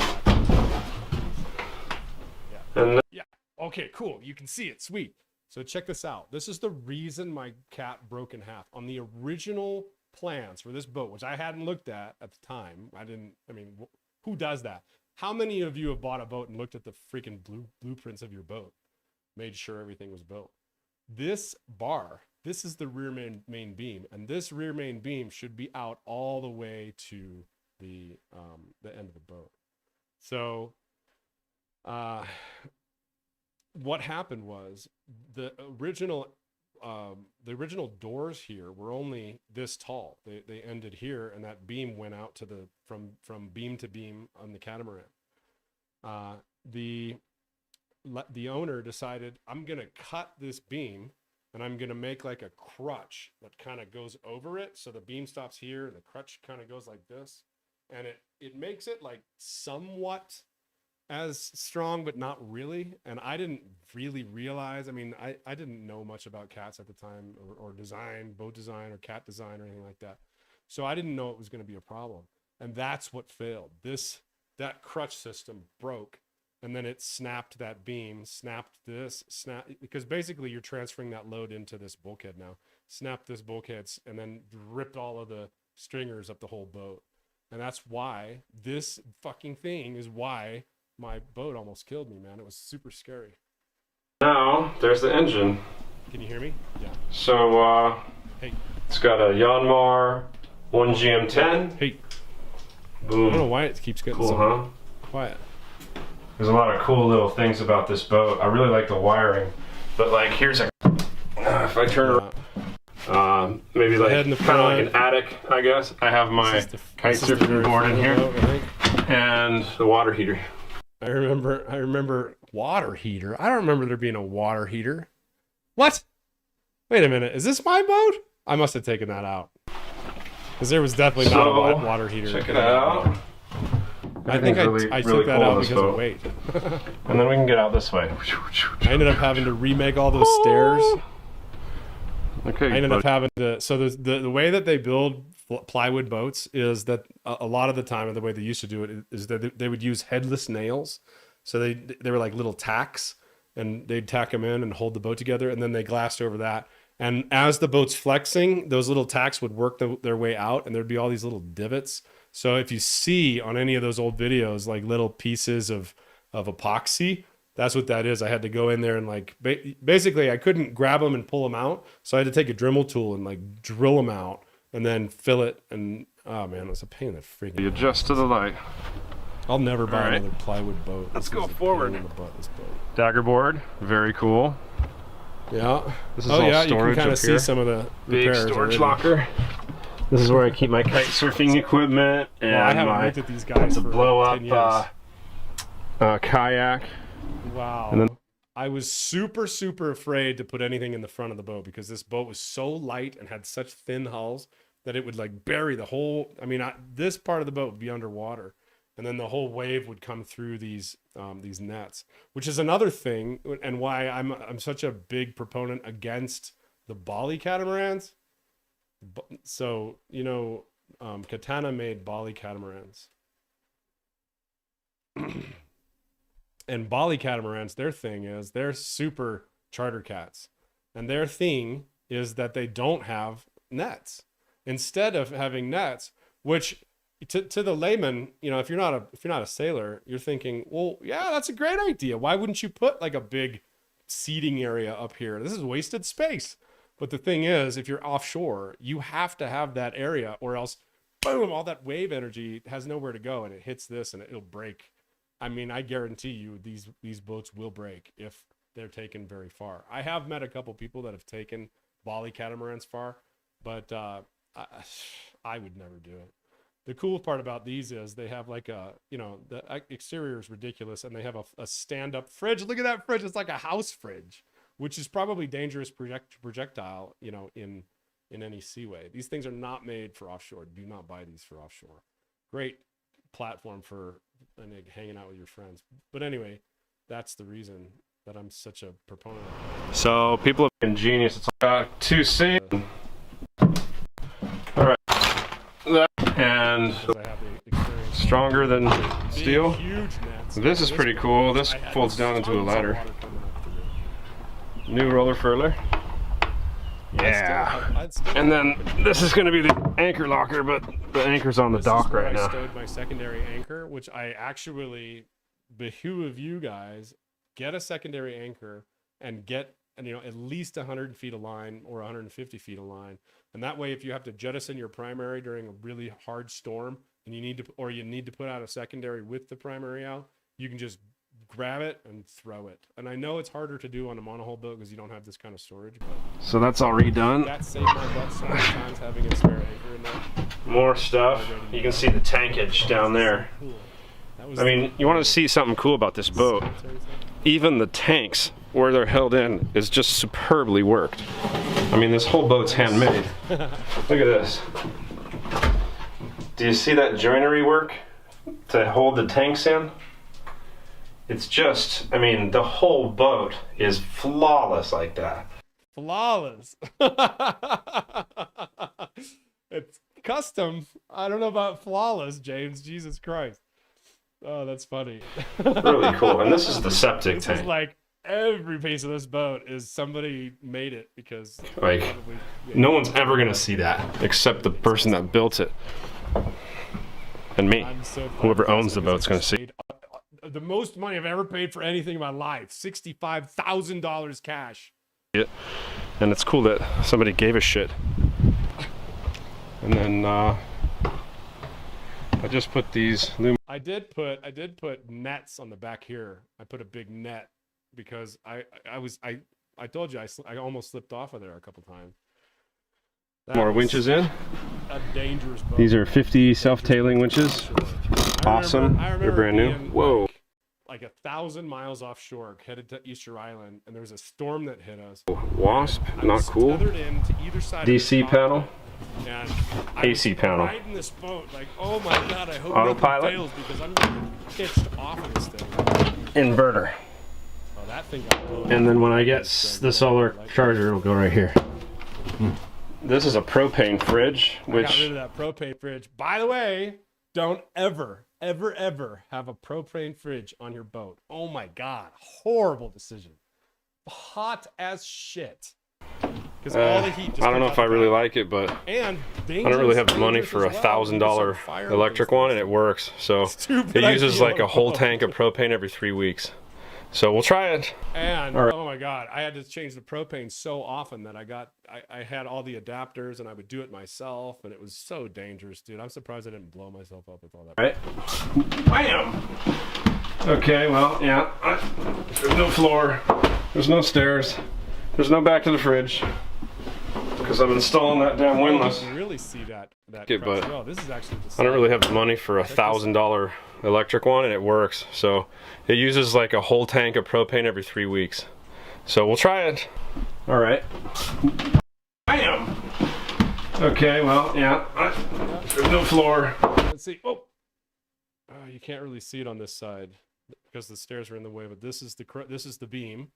can yeah. Okay, cool. You can see it. Sweet. So check this out. This is the reason my cat broke in half. On the original plans for this boat, which I hadn't looked at the time. I mean, who does that? How many of you have bought a boat and looked at the freaking blueprints of your boat? Made sure everything was built. This bar, this is the rear main beam, and this rear main beam should be out all the way to the end of the boat. So what happened was the original doors here were only this tall. They ended here, and that beam went out to the from beam to beam on the catamaran. The owner decided, I'm gonna cut this beam and I'm gonna make like a crutch that kind of goes over it, so the beam stops here and the crutch kind of goes like this, and it makes it like somewhat as strong, but not really. And I didn't really realize, I mean, I didn't know much about cats at the time, or design, boat design or cat design or anything like that. So I didn't know it was going to be a problem. And that's what failed. That crutch system broke, and then it snapped that beam, because basically you're transferring that load into this bulkhead now. Snapped this bulkhead and then ripped all of the stringers up the whole boat. And that's why this fucking thing is why my boat almost killed me, man. It was super scary. Now there's the engine. Can you hear me? Yeah. So hey, it's got a Yanmar 1GM10. Hey. Boom. I don't know why it keeps getting cool, so huh? quiet. There's a lot of cool little things about this boat. I really like the wiring, but like, here's a if I turn around, maybe like kind of like an attic, I guess. I have my kite surfing board in here, and the water heater. I remember water heater. I don't remember there being a water heater. What? Wait a minute. Is this my boat? I must have taken that out, because there was definitely not a water heater. Check it out. I think I took that out because of weight. And then we can get out this way. I ended up having to remake all those stairs. Okay. I ended up having to. So the way that they build plywood boats is that a lot of the time, and the way they used to do it is that they would use headless nails. So they were like little tacks, and they'd tack them in and hold the boat together, and then they glassed over that. And as the boat's flexing, those little tacks would work their way out, and there'd be all these little divots. So if you see on any of those old videos, like little pieces of epoxy, that's what that is. I had to go in there and like, basically I couldn't grab them and pull them out. So I had to take a Dremel tool and like drill them out and then fill it. And oh man, it was a pain in the freaking You adjust to the light. I'll never buy another plywood boat. Let's go forward. This boat. Dagger board, very cool. Yeah. This is all storage. You can kind of see some of the big storage locker. This is where I keep my kite surfing equipment and I haven't looked at these guys for blow 10 years. up kayak. Wow. And then I was super, super afraid to put anything in the front of the boat because this boat was so light and had such thin hulls that it would like bury the whole, I mean, this part of the boat would be underwater. And then the whole wave would come through these nets, which is another thing, and why I'm such a big proponent against the Bali catamarans. So, you know, Katana made Bali catamarans. And Bali catamarans, their thing is they're super charter cats. And their thing is that they don't have nets. Instead of having nets, which to the layman, you know, if you're not a sailor, you're thinking, well, yeah, that's a great idea. Why wouldn't you put like a big seating area up here? This is wasted space. But the thing is, if you're offshore, you have to have that area, or else, boom, all that wave energy has nowhere to go, and it hits this, and it'll break. I mean, I guarantee you, these boats will break if they're taken very far. I have met a couple people that have taken Bali catamarans far, but I would never do it. The cool part about these is they have like a, you know, the exterior is ridiculous, and they have a stand-up fridge. Look at that fridge. It's like a house fridge, which is probably dangerous projectile, you know, in any seaway. These things are not made for offshore. Do not buy these for offshore. Great platform for hanging out with your friends. But anyway, that's the reason that I'm such a proponent of it. So people have been genius. It's got 2 seats. All right. And stronger than steel. This is pretty cool. This folds down into a ladder. New roller furler. Yeah. And then this is going to be the anchor locker, but the anchor's on the dock right now. I stowed my secondary anchor, which I actually behoove you guys, get a secondary anchor and get, you know, at least 100 feet of line or 150 feet of line. And that way, if you have to jettison your primary during a really hard storm and you need to put out a secondary with the primary out, you can just grab it and throw it. And I know it's harder to do on a monohull boat because you don't have this kind of storage. But so that's all redone. that saved my butt so many times having a spare anchor in there. More stuff. You can see the tankage down there. I mean, you want to see something cool about this boat. Even the tanks, where they're held in, is just superbly worked. I mean, this whole boat's handmade. Look at this. Do you see that joinery work to hold the tanks in? It's just, I mean, the whole boat is flawless like that. Flawless. It's custom. I don't know about flawless, James. Jesus Christ. Oh, that's funny. Really cool. And this is the septic this tank. Is like every piece of this boat is somebody made it because like no one's ever gonna see that except the person that built it and me. So whoever owns the boat's gonna see. The most money I've ever paid for anything in my life, $65,000 cash. Yeah. And it's cool that somebody gave a shit. And then I just put these I did put nets on the back here. I put a big net because I told you I almost slipped off of there a couple times. More winches in. A dangerous boat. These are 50 self-tailing winches. Awesome. They're brand new. Whoa. Like 1,000 miles offshore, headed to Easter Island, and there was a storm that hit us. Wasp, not cool. In to either side DC panel. And AC panel. Riding this boat, like, oh my god, I hope Autopilot. nothing fails because I'm getting pitched off of this thing. Inverter. Oh, that thing got blown. And then when I get the solar charger, it'll go right here. This is a propane fridge, which I got rid of that propane fridge. By the way, don't ever have a propane fridge on your boat. Oh my god, horrible decision. Hot as shit. Because all the heat just I don't know if I really like it, but and I don't really have the money for $1,000 electric one, and it works. So it uses like a whole tank of propane every 3 weeks. So we'll try it. And oh my god, I had to change the propane so often that I had all the adapters and I would do it myself, and it was so dangerous, dude. I'm surprised I didn't blow myself up with all that. Right. Bam. Okay, well, yeah. There's no floor. There's no stairs. There's no back to the fridge because I'm installing that damn windlass. You can really see that Okay, but well, this is actually I don't really have the money for $1,000 electric one, and it works. So it uses like a whole tank of propane every 3 weeks. So we'll try it. All right. Bam! Okay, well, yeah, there's no floor. Let's see. Oh, you can't really see it on this side because the stairs are in the way, but this is the beam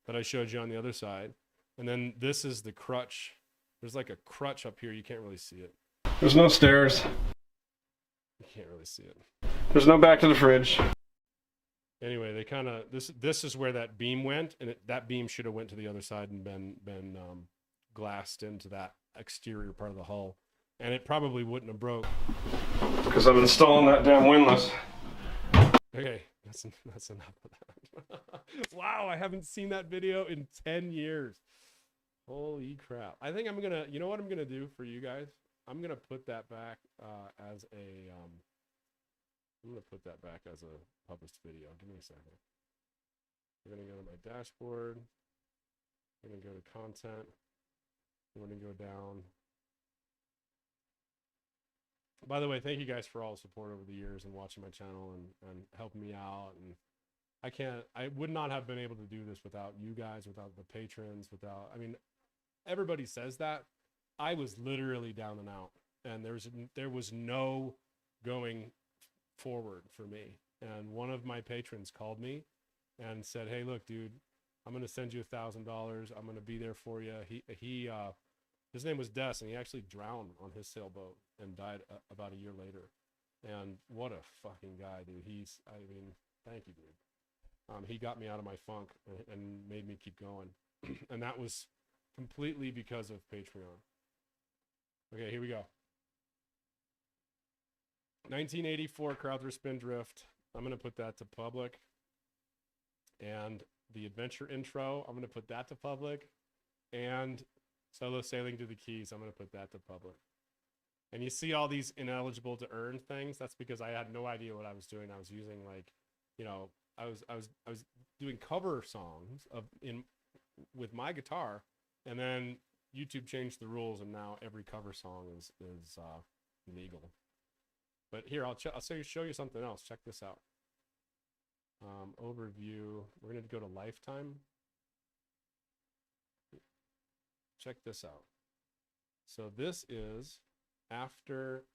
that I showed you on the other side. And then this is the crutch. There's like a crutch up here. You can't really see it. There's no stairs. You can't really see it. There's no back to the fridge. Anyway, they kind of this is where that beam went, and that beam should have went to the other side and been glassed into that exterior part of the hull, and it probably wouldn't have broke. Because I'm installing that damn windlass. Okay, that's enough of that. Wow, I haven't seen that video in 10 years. Holy crap! I think I'm gonna. You know what I'm gonna do for you guys? I'm gonna put that back as a. I'm gonna put that back as a published video. Give me a second. We're gonna go to my dashboard. We're gonna go to content. We're gonna go down. By the way, thank you guys for all the support over the years and watching my channel and helping me out. And I would not have been able to do this without you guys, without the patrons, I mean, everybody says that. I was literally down and out, and there was no going forward for me. And one of my patrons called me and said, "Hey, look, dude, I'm gonna send you $1,000. I'm gonna be there for you." His name was Des, and he actually drowned on his sailboat and died about a year later. And what a fucking guy, dude. I mean, thank you, dude. He got me out of my funk and made me keep going. And that was completely because of Patreon. Okay, here we go. 1984 Crowther Spindrift. I'm going to put that to public. And the adventure intro, I'm going to put that to public. And solo sailing to the Keys, I'm going to put that to public. And you see all these ineligible to earn things. That's because I had no idea what I was doing. I was using I was doing cover songs with my guitar, and then YouTube changed the rules, and now every cover song is legal. But here, I'll show you something else. Check this out. Overview. We're going to go to Lifetime. Check this out. So this is after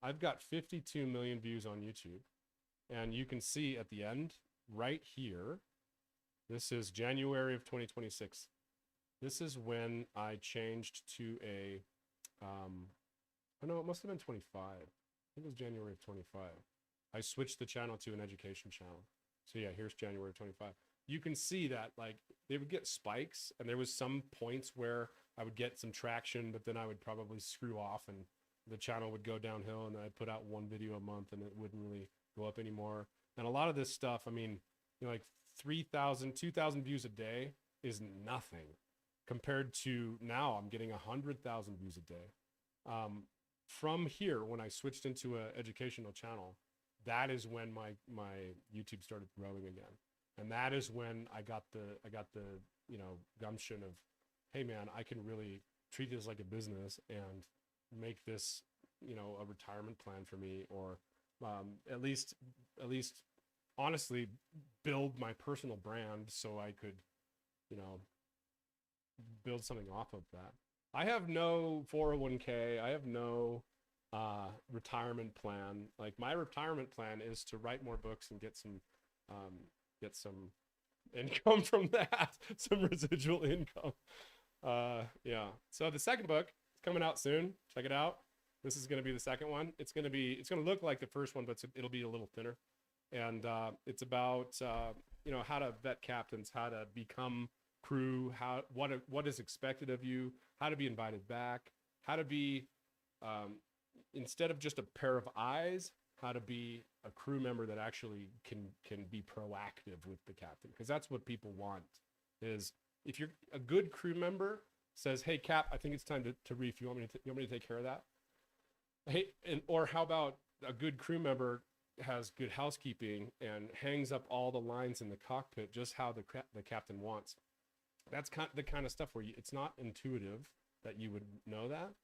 I've got 52 million views on YouTube. And you can see at the end, right here, this is January of 2026. This is when I changed to oh no, it must have been 25. I think it was January of 25. I switched the channel to an education channel. So yeah, here's January of 25. You can see that like they would get spikes, and there was some points where I would get some traction, but then I would probably screw off and the channel would go downhill, and then I'd put out one video a month and it wouldn't really go up anymore. And a lot of this stuff, I mean, like 3,000, 2,000 views a day is nothing compared to now I'm getting 100,000 views a day. From here, when I switched into an educational channel, that is when my YouTube started growing again. And that is when I got the gumption of, hey man, I can really treat this like a business and make this, a retirement plan for me, or at least honestly build my personal brand so I could, build something off of that. I have no 401k. I have no retirement plan. Like my retirement plan is to write more books and get some income from that, some residual income. Yeah. So the second book is coming out soon. Check it out. This is going to be the second one. It's going to look like the first one, but it'll be a little thinner. And it's about how to vet captains, how to become crew, what is expected of you, how to be invited back, how to be instead of just a pair of eyes, how to be a crew member that actually can be proactive with the captain, because that's what people want. Is if you're a good crew member says, "Hey Cap, I think it's time to reef. You want me to take care of that?" Hey, or how about a good crew member has good housekeeping and hangs up all the lines in the cockpit just how the captain wants. That's the kind of stuff where it's not intuitive that you would know that.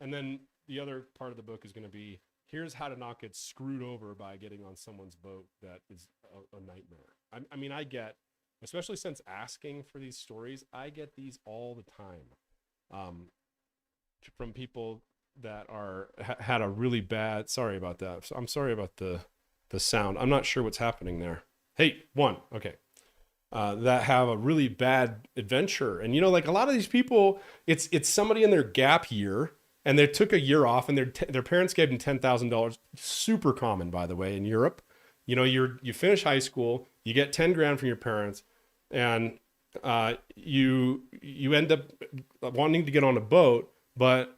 And then the other part of the book is going to be, here's how to not get screwed over by getting on someone's boat that is a nightmare. I mean, I get, especially since asking for these stories, I get these all the time from people that are had a really bad. Sorry about that. I'm sorry about the sound. I'm not sure what's happening there. Hey, okay. That have a really bad adventure, and like a lot of these people, it's somebody in their gap year, and they took a year off, and their parents gave them $10,000. Super common, by the way, in Europe. You finish high school, you get 10 grand from your parents, and you end up wanting to get on a boat, but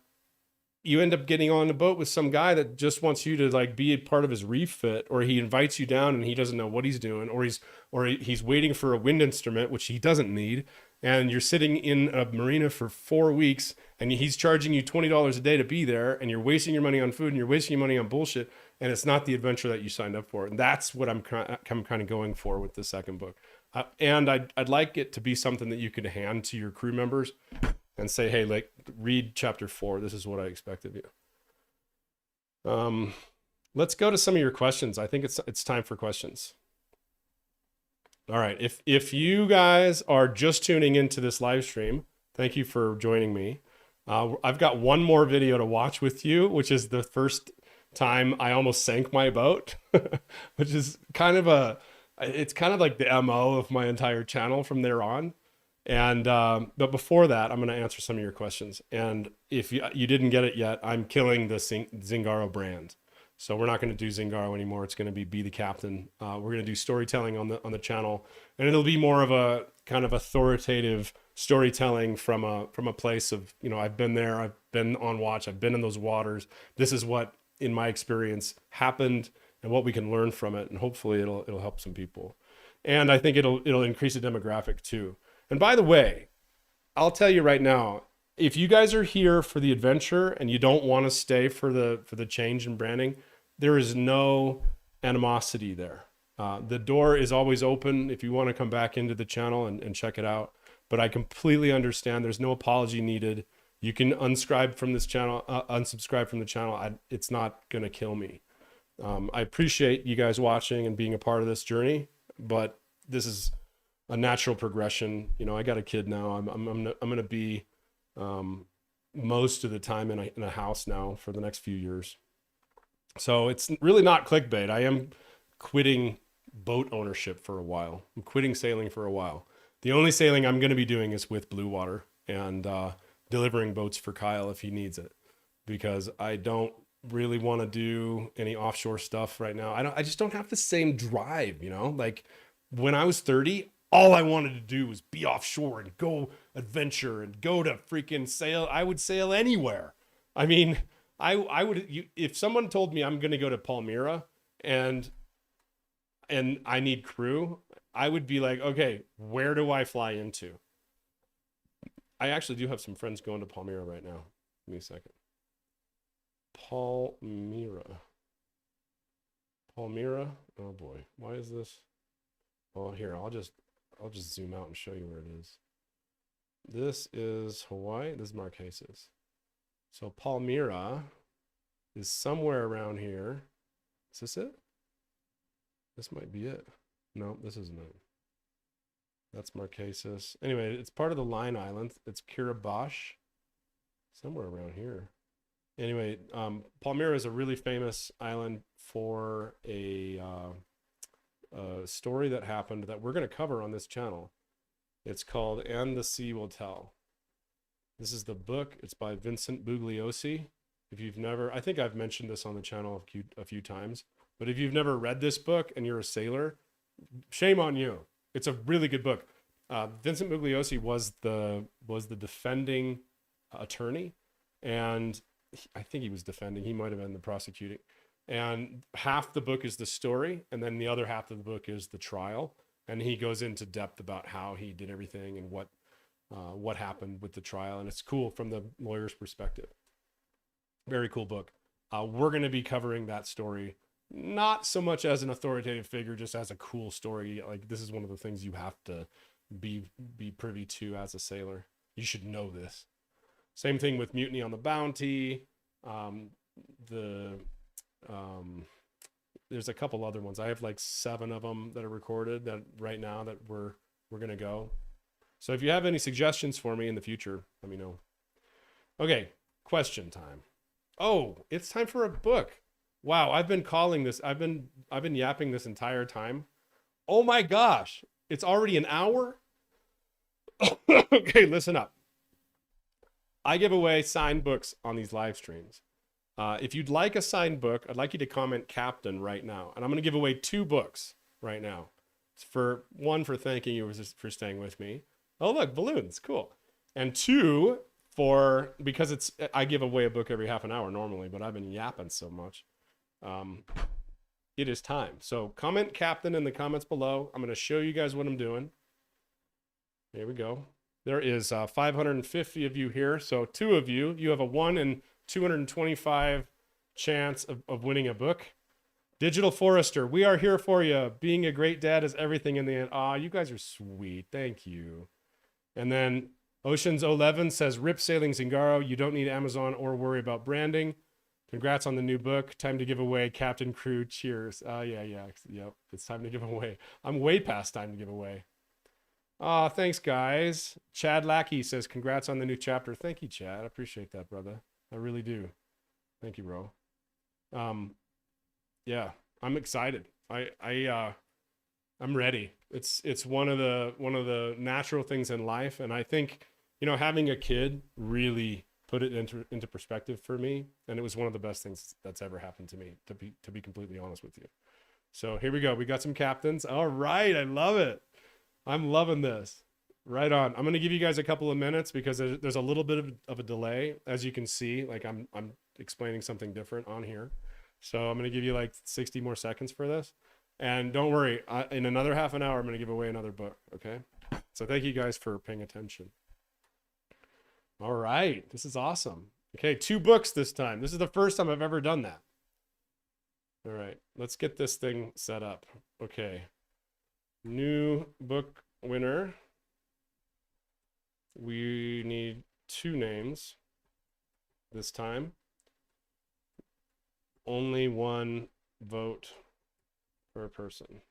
you end up getting on a boat with some guy that just wants you to like be a part of his refit, or he invites you down and he doesn't know what he's doing, or he's waiting for a wind instrument, which he doesn't need. And you're sitting in a marina for 4 weeks and he's charging you $20 a day to be there, and you're wasting your money on food and you're wasting your money on bullshit. And it's not the adventure that you signed up for. And that's what I'm kind of going for with the second book. And I'd like it to be something that you could hand to your crew members and say, hey, like, read chapter 4. This is what I expect of you. Let's go to some of your questions. I think it's time for questions. All right. If you guys are just tuning into this live stream, thank you for joining me. I've got one more video to watch with you, which is the first time I almost sank my boat, which is it's kind of like the MO of my entire channel from there on. And but before that, I'm going to answer some of your questions. And if you didn't get it yet, I'm killing the Zingaro brand. So we're not going to do Zingaro anymore. It's going to be the Captain. We're going to do storytelling on the channel, and it'll be more of a kind of authoritative storytelling from a place of, I've been there, I've been on watch, I've been in those waters. This is what, in my experience, happened, and what we can learn from it, and hopefully it'll help some people. And I think it'll increase the demographic too. And by the way, I'll tell you right now, if you guys are here for the adventure and you don't want to stay for the change in branding, there is no animosity there. The door is always open if you want to come back into the channel and check it out. But I completely understand. There's no apology needed. You can unsubscribe from this channel. It's not going to kill me. I appreciate you guys watching and being a part of this journey, but this is a natural progression. I got a kid now. I'm going to be most of the time in a house now for the next few years. So it's really not clickbait. I am quitting boat ownership for a while. I'm quitting sailing for a while. The only sailing I'm going to be doing is with Bluewater and delivering boats for Kyle if he needs it, because I don't really want to do any offshore stuff right now. I just don't have the same drive, like when I was 30, all I wanted to do was be offshore and go adventure and go to freaking sail. I would sail anywhere. I mean, I would, if someone told me I'm going to go to Palmyra and I need crew, I would be like, okay, where do I fly into? I actually do have some friends going to Palmyra right now. Give me a second. Palmyra. Oh boy, why is this? Oh, here, I'll just zoom out and show you where it is. This is Hawaii. This is Marquesas. So Palmyra is somewhere around here. Is this it? This might be it. No, this isn't it. That's Marquesas. Anyway, it's part of the Line Island. It's Kiribati, somewhere around here. Anyway, Palmyra is a really famous island for a story that happened that we're going to cover on this channel. It's called And the Sea Will Tell. This is the book. It's by Vincent Bugliosi. If you've never, I think I've mentioned this on the channel a few times, but if you've never read this book and you're a sailor, shame on you. It's a really good book. Vincent Bugliosi was the defending attorney, and I think he was defending. He might have been the prosecuting. And half the book is the story, and then the other half of the book is the trial. And he goes into depth about how he did everything and what happened with the trial. And it's cool from the lawyer's perspective. Very cool book. We're going to be covering that story, not so much as an authoritative figure, just as a cool story. Like, this is one of the things you have to be privy to as a sailor. You should know this. Same thing with Mutiny on the Bounty, the There's a couple other ones. I have like 7 of them that are recorded that right now that we're gonna go. So if you have any suggestions for me in the future, let me know. Okay, question time. Oh, it's time for a book. Wow, I've been calling this. I've been yapping this entire time. Oh my gosh, it's already an hour. Okay, listen up. I give away signed books on these live streams. If you'd like a signed book, I'd like you to comment Captain right now. And I'm going to give away 2 books right now. For one, for thanking you for staying with me. Oh, look, balloons. Cool. And 2, because I give away a book every half an hour normally, but I've been yapping so much. It is time. So comment Captain in the comments below. I'm going to show you guys what I'm doing. Here we go. There is 550 of you here. So 2 of you, you have a 1 in 225 chance of winning a book. Digital Forester, we are here for you. Being a great dad is everything in the end. Aw, you guys are sweet. Thank you. And then Oceans 11 says, Rip Sailing Zingaro. You don't need Amazon or worry about branding. Congrats on the new book. Time to give away. Captain Crew, cheers. Yeah. Yep, it's time to give away. I'm way past time to give away. Thanks, guys. Chad Lackey says, congrats on the new chapter. Thank you, Chad. I appreciate that, brother. I really do. Thank you, bro. Yeah, I'm excited. I'm ready. It's one of the natural things in life, and I think, having a kid really put it into perspective for me, and it was one of the best things that's ever happened to me, to be completely honest with you. So here we go. We got some captains. All right, I love it. I'm loving this. Right on. I'm going to give you guys a couple of minutes because there's a little bit of a delay. As you can see, like I'm explaining something different on here. So I'm going to give you like 60 more seconds for this. And don't worry, in another half an hour, I'm going to give away another book. Okay. So thank you guys for paying attention. All right. This is awesome. Okay. 2 books this time. This is the first time I've ever done that. All right. Let's get this thing set up. Okay. New book winner. We need 2 names this time. Only 1 vote per person.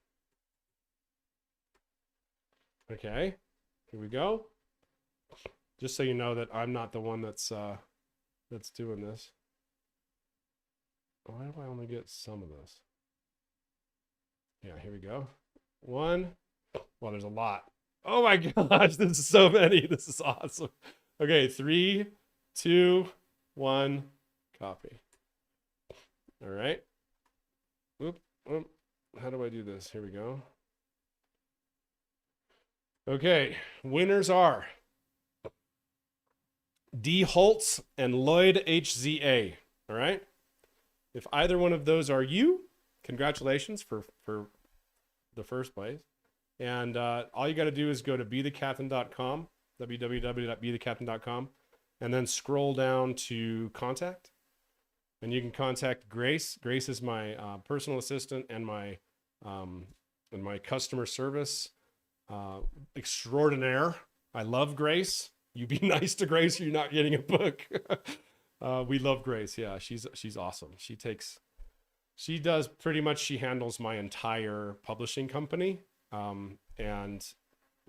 Okay, here we go. Just so you know that I'm not the one that's doing this. Why do I only get some of this? Yeah, here we go. 1. Well, there's a lot. Oh my gosh, this is so many. This is awesome. Okay, 3, 2, 1, copy. All right. Oop. How do I do this? Here we go. Okay, winners are D. Holtz and Lloyd HZA. All right. If either one of those are you, congratulations for the first place. And all you got to do is go to BeTheCaptain.com, www.BeTheCaptain.com, and then scroll down to contact. And you can contact Grace. Grace is my personal assistant and my customer service extraordinaire. I love Grace. You be nice to Grace, or you're not getting a book. We love Grace. Yeah, she's awesome. She does pretty much. She handles my entire publishing company. And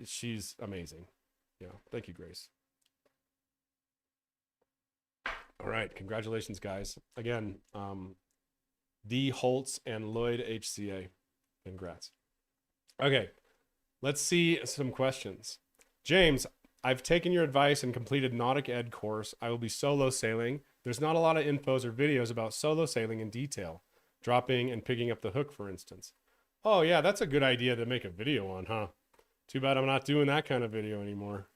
she's amazing. Yeah. Thank you, Grace. All right. Congratulations, guys. Again, D. Holtz and Lloyd HCA. Congrats. Okay. Let's see some questions. James, I've taken your advice and completed Nautic Ed course. I will be solo sailing. There's not a lot of infos or videos about solo sailing in detail, dropping and picking up the hook, for instance. Oh yeah, that's a good idea to make a video on, huh? Too bad I'm not doing that kind of video anymore.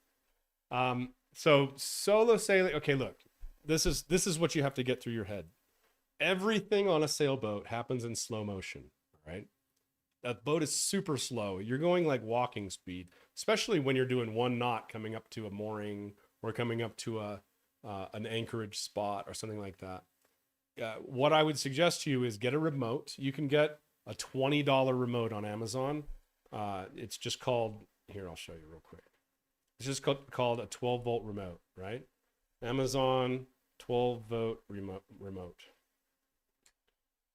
So solo sailing. Okay, look, this is what you have to get through your head. Everything on a sailboat happens in slow motion, right? That boat is super slow. You're going like walking speed, especially when you're doing 1 knot coming up to a mooring or coming up to an anchorage spot or something like that. What I would suggest to you is get a remote. You can get a $20 remote on Amazon. It's just called, here, I'll show you real quick. It's just called a 12-volt remote, right? Amazon 12-volt remote.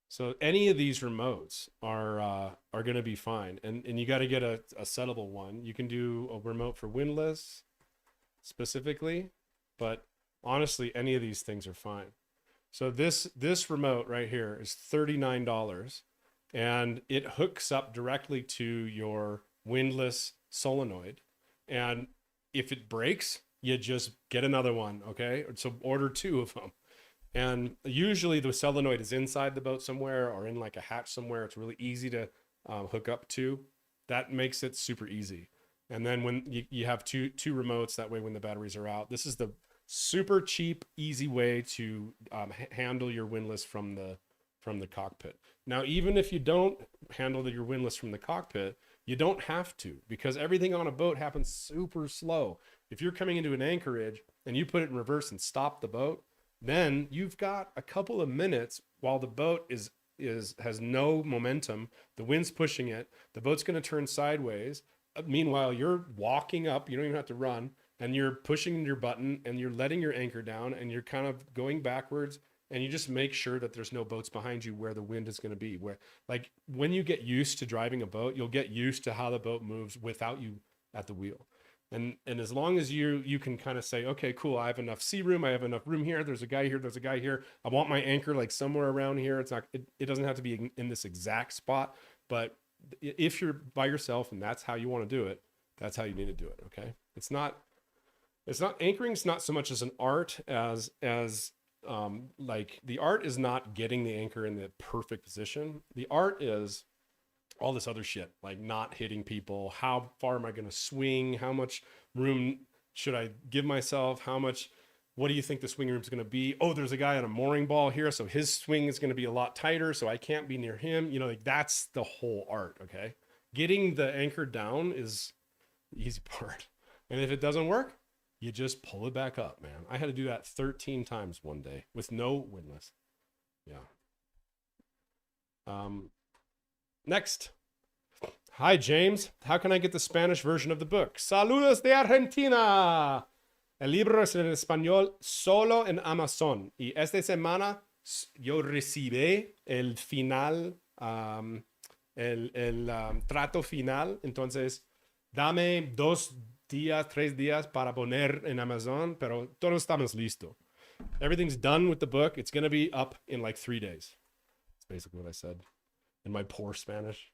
So any of these remotes are going to be fine, and you got to get a settable one. You can do a remote for windlass specifically, but honestly, any of these things are fine. So this remote right here is $39, and it hooks up directly to your windlass solenoid. And if it breaks, you just get another one, okay? So order 2 of them. And usually the solenoid is inside the boat somewhere or in like a hatch somewhere. It's really easy to hook up to. That makes it super easy. And then when you have two remotes, that way when the batteries are out, this is the super cheap, easy way to handle your windlass from the cockpit. Now, even if you don't handle your windlass from the cockpit, you don't have to, because everything on a boat happens super slow. If you're coming into an anchorage and you put it in reverse and stop the boat, then you've got a couple of minutes while the boat has no momentum, the wind's pushing it, the boat's going to turn sideways. Meanwhile, you're walking up, you don't even have to run, and you're pushing your button and you're letting your anchor down and you're kind of going backwards, and you just make sure that there's no boats behind you where the wind is going to be. Where, like, when you get used to driving a boat, you'll get used to how the boat moves without you at the wheel. And as long as you can kind of say, okay, cool, I have enough sea room, I have enough room here, there's a guy here, there's a guy here, I want my anchor like somewhere around here. It doesn't have to be in this exact spot, but if you're by yourself and that's how you want to do it, that's how you need to do it. Okay. It's not anchoring's not so much as an art as like the art is not getting the anchor in the perfect position. The art is all this other shit, like not hitting people. How far am I going to swing? How much room should I give myself? What do you think the swing room is going to be? Oh, there's a guy on a mooring ball here, so his swing is going to be a lot tighter, so I can't be near him. You know, like that's the whole art, okay? Getting the anchor down is the easy part. And if it doesn't work, you just pull it back up, man. I had to do that 13 times one day with no windlass. Yeah. Next. Hi, James. How can I get the Spanish version of the book? Saludos de Argentina. El libro es en español solo en Amazon. Y esta semana yo recibí el final, trato final. Entonces, dame 2 días, 3 días para poner en Amazon, pero todos estamos listo. Everything's done with the book. It's going to be up in like 3 days. That's basically what I said in my poor Spanish.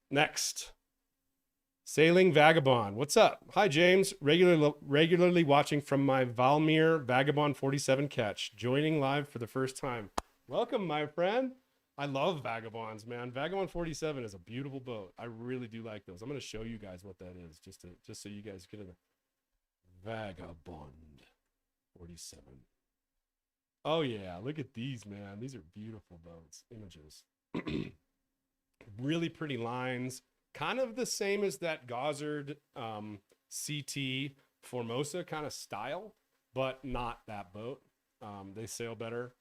Next. Sailing Vagabond. What's up? Hi, James. Regularly watching from my Valmir Vagabond 47 catch. Joining live for the first time. Welcome, my friend. I love Vagabonds, man. Vagabond 47 is a beautiful boat. I really do like those. I'm going to show you guys what that is, just so you guys get a Vagabond 47. Oh, yeah. Look at these, man. These are beautiful boats. Images. Really pretty lines. Kind of the same as that Gozzard CT Formosa kind of style, but not that boat. They sail better.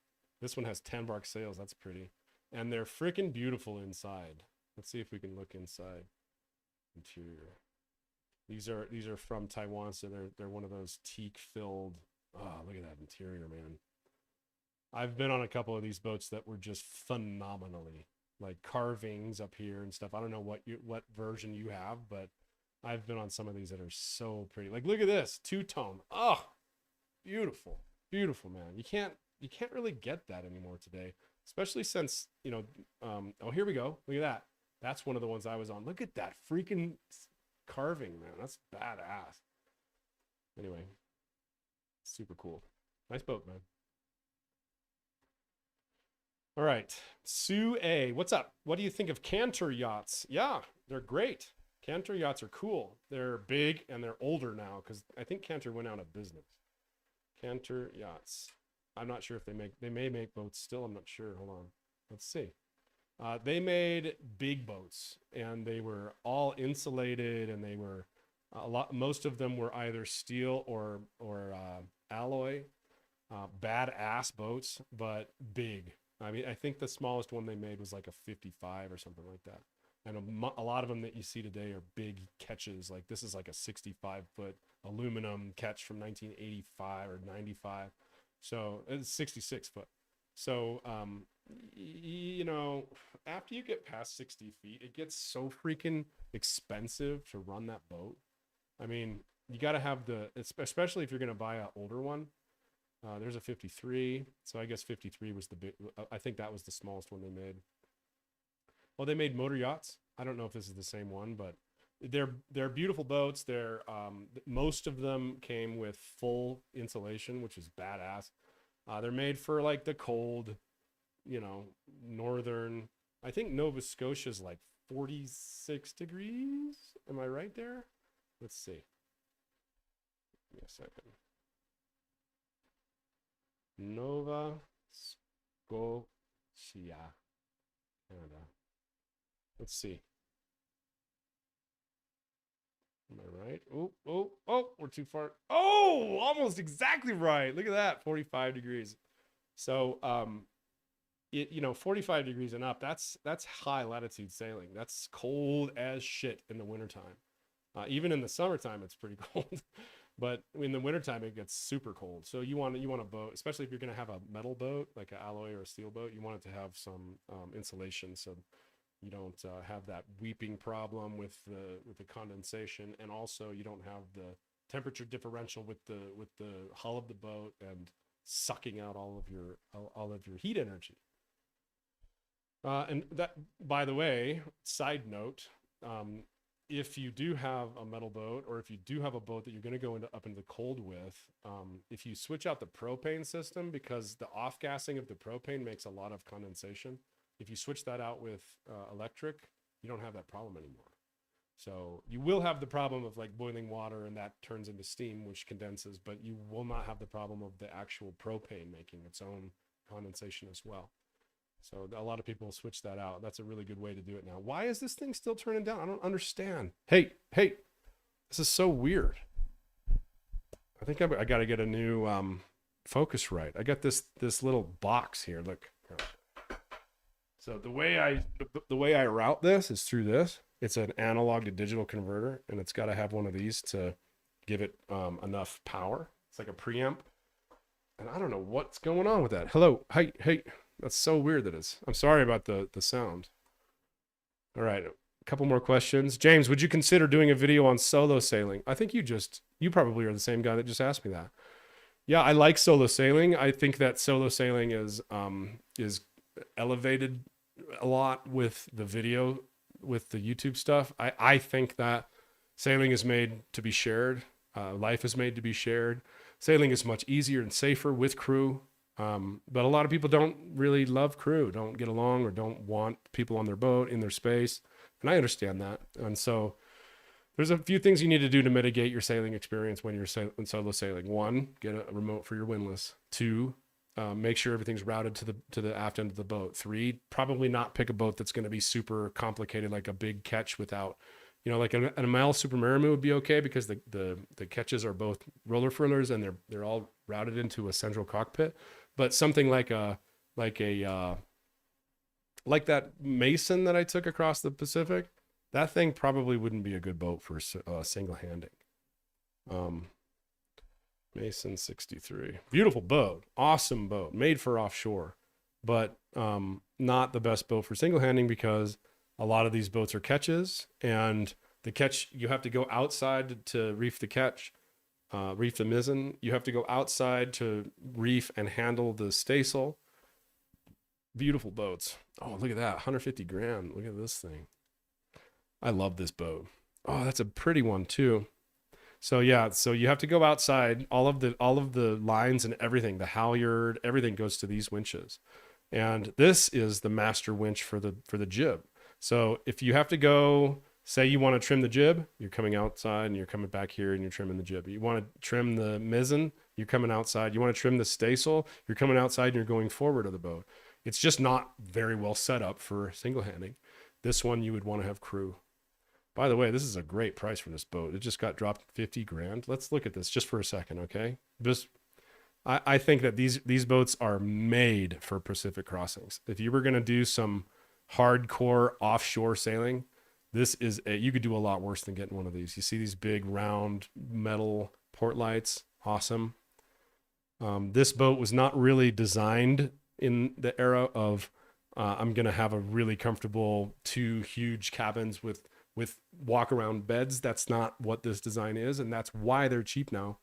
This one has 10 bark sails. That's pretty. And they're freaking beautiful inside. Let's see if we can look inside. Interior. These are from Taiwan, so they're one of those teak filled. Oh, look at that interior, man. I've been on a couple of these boats that were just phenomenally, like carvings up here and stuff. I don't know what version you have, but I've been on some of these that are so pretty. Like, look at this 2-tone. Oh, beautiful, beautiful, man. You can't really get that anymore today, especially since, you know, oh, here we go. Look at that. That's one of the ones I was on. Look at that freaking carving, man. That's badass. Anyway, super cool. Nice boat, man. All right, Sue A. What's up? What do you think of Cantor yachts? Yeah, they're great. Cantor yachts are cool. They're big and they're older now because I think Cantor went out of business. Cantor yachts. I'm not sure if they may make boats still. I'm not sure. Hold on. Let's see. They made big boats and they were all insulated and they were most of them were either steel or alloy. Badass boats, but big. I mean, I think the smallest one they made was like a 55 or something like that. And a lot of them that you see today are big catches. Like this is like a 65-foot aluminum catch from 1985 or 95. So it's 66 foot. So you know, after you get past 60 feet, it gets so freaking expensive to run that boat. I mean, you got to have especially if you're going to buy an older one. There's a 53. So I guess 53 was the big, I think that was the smallest one they made. Oh, they made motor yachts. I don't know if this is the same one, but they're beautiful boats. Most of them came with full insulation, which is badass. They're made for like the cold, northern. I think Nova Scotia's like 46 degrees. Am I right there? Let's see. Give me a second. Nova Scotia, Canada. Let's see. Am I right? Oh, we're too far. Oh, almost exactly right. Look at that, 45 degrees. So, 45 degrees and up, that's high latitude sailing. That's cold as shit in the wintertime. Even in the summertime, it's pretty cold. But in the wintertime, it gets super cold. So you want a boat, especially if you're going to have a metal boat, like an alloy or a steel boat, you want it to have some insulation so you don't have that weeping problem with the condensation, and also you don't have the temperature differential with the hull of the boat and sucking out all of your heat energy. And that, by the way, side note, if you do have a metal boat, or if you do have a boat that you're going to go up into the cold with, if you switch out the propane system, because the off-gassing of the propane makes a lot of condensation, if you switch that out with electric, you don't have that problem anymore. So you will have the problem of like boiling water and that turns into steam, which condenses, but you will not have the problem of the actual propane making its own condensation as well. So a lot of people switch that out. That's a really good way to do it now. Why is this thing still turning down? I don't understand. Hey, this is so weird. I think I got to get a new Focusrite. I got this little box here. Look. So the way I route this is through this. It's an analog to digital converter, and it's got to have one of these to give it enough power. It's like a preamp, and I don't know what's going on with that. Hello, hey, that's so weird that is. I'm sorry about the sound. All right, a couple more questions. James, would you consider doing a video on solo sailing? I think you probably are the same guy that just asked me that. Yeah, I like solo sailing. I think that solo sailing is elevated a lot with the video, with the YouTube stuff. I think that sailing is made to be shared. Life is made to be shared. Sailing is much easier and safer with crew. But a lot of people don't really love crew, don't get along, or don't want people on their boat, in their space. And I understand that. And so there's a few things you need to do to mitigate your sailing experience when you're solo sailing. 1, get a remote for your windlass. 2, make sure everything's routed to the aft end of the boat. 3, probably not pick a boat that's going to be super complicated, like a big catch without, like an Amel Super Marimu would be okay, because the catches are both roller furlers and they're all routed into a central cockpit. But something like that Mason that I took across the Pacific, that thing probably wouldn't be a good boat for single handing. Mason 63, beautiful boat, awesome boat, made for offshore, but not the best boat for single handing, because a lot of these boats are catches, and the catch, you have to go outside to reef the catch, reef the mizzen. You have to go outside to reef and handle the staysail. Beautiful boats. Oh, look at that, 150 grand. Look at this thing. I love this boat. Oh, that's a pretty one too. So yeah, so you have to go outside. All of the lines and everything, the halyard, everything goes to these winches. And this is the master winch for the jib. So if you have to go, say you want to trim the jib, you're coming outside and you're coming back here and you're trimming the jib. You want to trim the mizzen, you're coming outside. You want to trim the staysail, you're coming outside and you're going forward of the boat. It's just not very well set up for single handing. This one you would want to have crew. By the way, this is a great price for this boat. It just got dropped 50 grand. Let's look at this just for a second, okay? I think that these boats are made for Pacific crossings. If you were going to do some hardcore offshore sailing, you could do a lot worse than getting one of these. You see these big round metal port lights, awesome. This boat was not really designed in the era of I'm going to have a really comfortable 2 huge cabins with walk around beds. That's not what this design is. And that's why they're cheap now.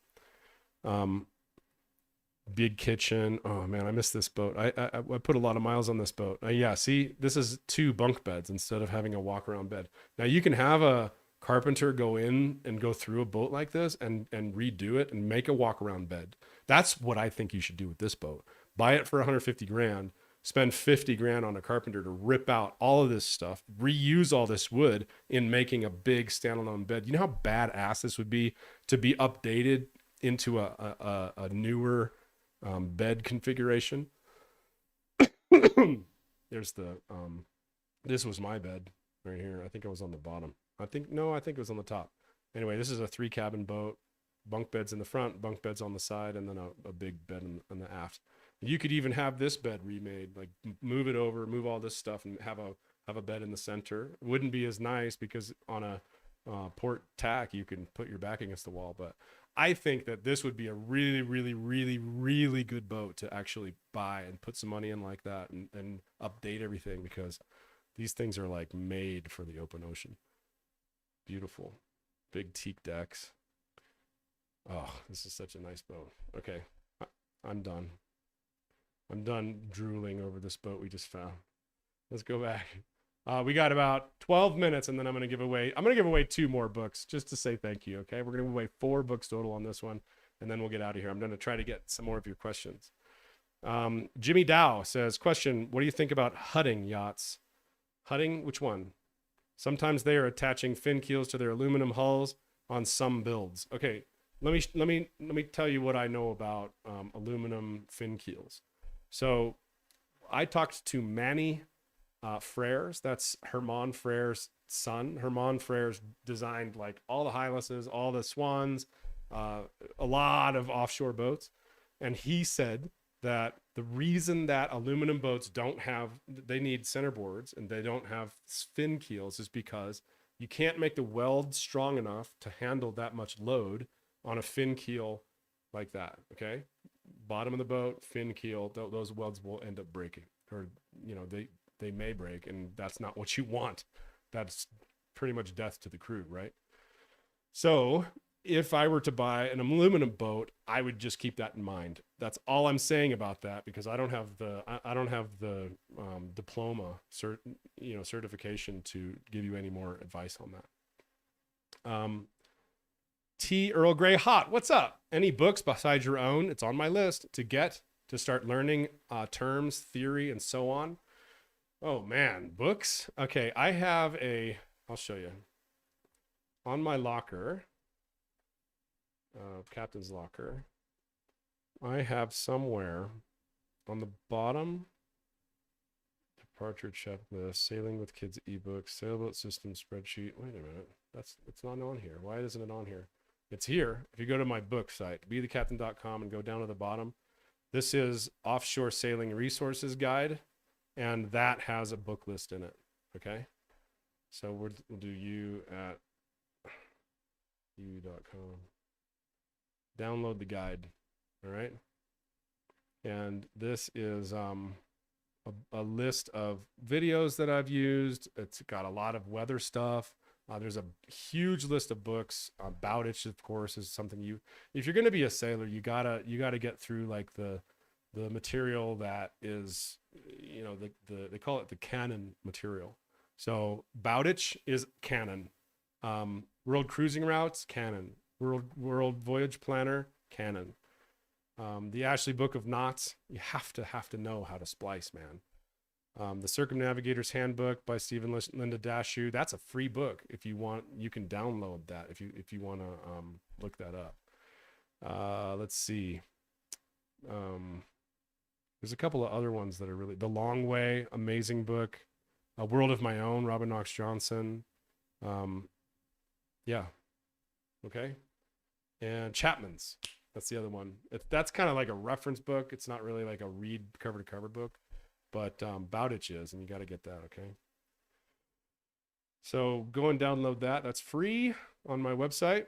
Big kitchen. Oh man, I miss this boat. I put a lot of miles on this boat. Yeah, see, this is 2 bunk beds instead of having a walk around bed. Now you can have a carpenter go in and go through a boat like this and redo it and make a walk around bed. That's what I think you should do with this boat. Buy it for 150 grand, spend 50 grand on a carpenter to rip out all of this stuff, reuse all this wood in making a big standalone bed. You know how badass this would be to be updated into a newer bed configuration. There's the this was my bed right here. I think I was on the bottom. I think it was on the top. Anyway, this is a 3 cabin boat, bunk beds in the front, bunk beds on the side, and then a big bed in the aft. You could even have this bed remade, like move it over, move all this stuff, and have a bed in the center. It wouldn't be as nice because on a port tack you can put your back against the wall, but I think that this would be a really, really, really, really good boat to actually buy and put some money in like that and update everything, because these things are like made for the open ocean. Beautiful. Big teak decks. Oh, this is such a nice boat. Okay, I'm done. I'm done drooling over this boat we just found. Let's go back. We got about 12 minutes, and then I'm going to give away 2 more books just to say thank you. Okay, we're going to give away 4 books total on this one, and then we'll get out of here. I'm going to try to get some more of your questions. Jimmy Dow says, question, what do you think about hudding yachts? Hudding, which one? Sometimes they are attaching fin keels to their aluminum hulls on some builds. Okay, let me tell you what I know about aluminum fin keels. So I talked to Manny Freres. That's Herman Freres' son. Herman Freres designed like all the Hylases, all the Swans, a lot of offshore boats. And he said that the reason that aluminum boats they need centerboards and they don't have fin keels is because you can't make the weld strong enough to handle that much load on a fin keel like that. Okay. Bottom of the boat, fin keel, those welds will end up breaking, or, they may break, and that's not what you want. That's pretty much death to the crew, right? So if I were to buy an aluminum boat, I would just keep that in mind. That's all I'm saying about that, because I don't have the diploma certification to give you any more advice on that. T. Earl Grey Hot, what's up? Any books besides your own? It's on my list to start learning terms, theory, and so on. Oh man, books. Okay, I'll show you. On my locker, captain's locker, I have somewhere on the bottom, departure checklist, sailing with kids ebook, sailboat system spreadsheet. Wait a minute, it's not on here. Why isn't it on here? It's here. If you go to my book site, bethecaptain.com, and go down to the bottom, this is Offshore Sailing Resources Guide, and that has a book list in it. Okay, so we'll do you at u.com. Download the guide. All right, and this is a list of videos that I've used. It's got a lot of weather stuff. There's a huge list of books. Bowditch, of course, is something if you're going to be a sailor, you gotta get through like the material that is, they call it the canon material. So Bowditch is canon. World Cruising Routes, canon. World Voyage Planner, canon. The Ashley Book of Knots, you have to know how to splice, man. The Circumnavigator's Handbook by Stephen Linda Dashew. That's a free book. If you want, you can download that if you want to look that up. Let's see. There's a couple of other ones that are really The Long Way, amazing book. A World of My Own, Robin Knox Johnson. Yeah. Okay. And Chapman's. That's the other one. That's kind of like a reference book. It's not really like a read cover to cover book. But Bowditch is, and you got to get that, okay? So go and download that. That's free on my website.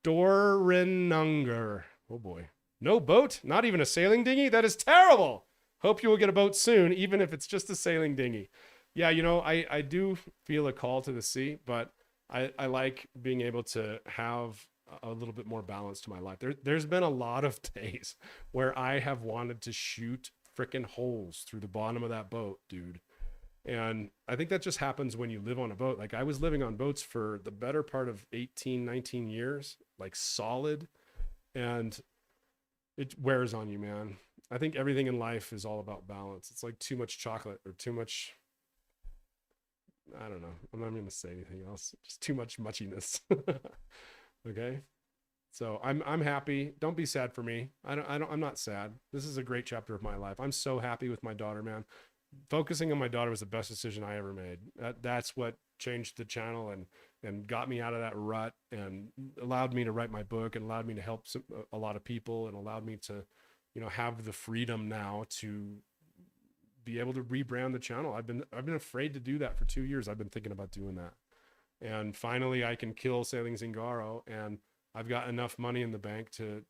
Storenunger. Oh boy. No boat? Not even a sailing dinghy? That is terrible. Hope you will get a boat soon, even if it's just a sailing dinghy. Yeah, you know, I do feel a call to the sea, but I like being able to have a little bit more balance to my life. There's been a lot of days where I have wanted to shoot freaking holes through the bottom of that boat, dude. And I think that just happens when you live on a boat. Like I was living on boats for the better part of 18, 19 years, like solid. And it wears on you, man. I think everything in life is all about balance. It's like too much chocolate or too much, I don't know. I'm not going to say anything else. Just too much muchiness. Okay. So I'm happy. Don't be sad for me. I'm not sad. This is a great chapter of my life. I'm so happy with my daughter, man. Focusing on my daughter was the best decision I ever made. That's what changed the channel and got me out of that rut and allowed me to write my book and allowed me to help a lot of people and allowed me to, you know, have the freedom now to be able to rebrand the channel. I've been afraid to do that for 2 years. I've been thinking about doing that. And finally I can kill Sailing Zingaro, and I've got enough money in the bank to,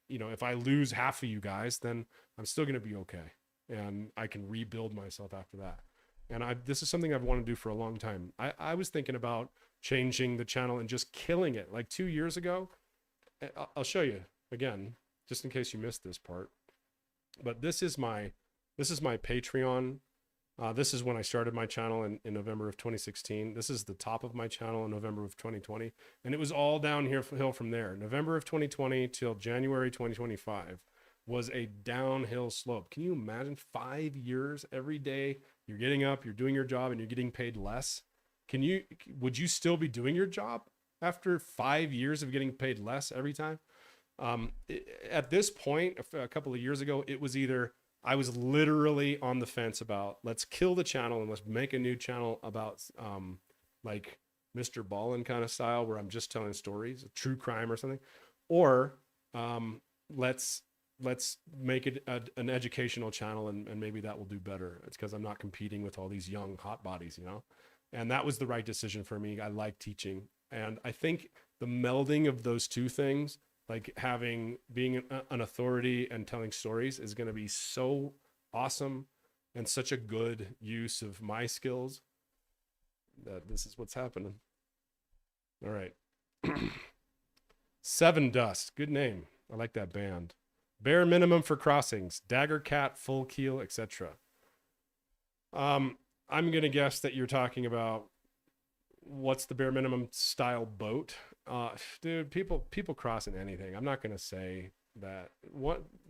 you know, if I lose half of you guys, then I'm still going to be okay. And I can rebuild myself after that. And this is something I've wanted to do for a long time. I was thinking about changing the channel and just killing it. Like 2 years ago, I'll show you again, just in case you missed this part. But this is my Patreon. This is when I started my channel in November of 2016. This is the top of my channel in November of 2020. And it was all downhill from there. November of 2020 till January 2025 was a downhill slope. Can you imagine 5 years every day? You're getting up, you're doing your job, and you're getting paid less. Would you still be doing your job after 5 years of getting paid less every time? At this point, a couple of years ago, it was either I was literally on the fence about let's kill the channel and let's make a new channel about like Mr. Ballin kind of style where I'm just telling stories, true crime or something, or let's make it an educational channel and maybe that will do better. It's because I'm not competing with all these young hot bodies, you know? And that was the right decision for me. I like teaching. And I think the melding of those two things, like being an authority and telling stories, is going to be so awesome and such a good use of my skills that this is what's happening. All right. Seven Dust. Good name. I like that band. Bare minimum for crossings, dagger cat, full keel, etc. I'm going to guess that you're talking about what's the bare minimum style boat. Dude, people crossing anything. I'm not going to say that.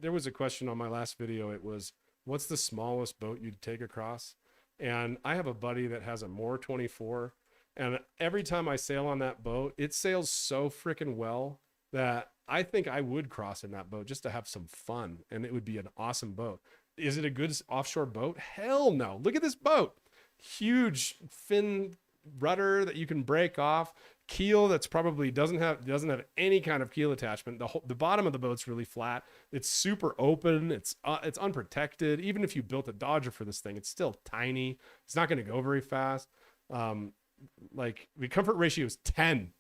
There was a question on my last video. It was, what's the smallest boat you'd take across? And I have a buddy that has a Moore 24. And every time I sail on that boat, it sails so freaking well that I think I would cross in that boat just to have some fun. And it would be an awesome boat. Is it a good offshore boat? Hell no. Look at this boat. Huge fin rudder that you can break off. Keel that's probably doesn't have any kind of keel attachment. The bottom of the boat's really flat. It's super open. It's unprotected. Even if you built a Dodger for this thing, it's still tiny. It's not going to go very fast. Like the comfort ratio is 10.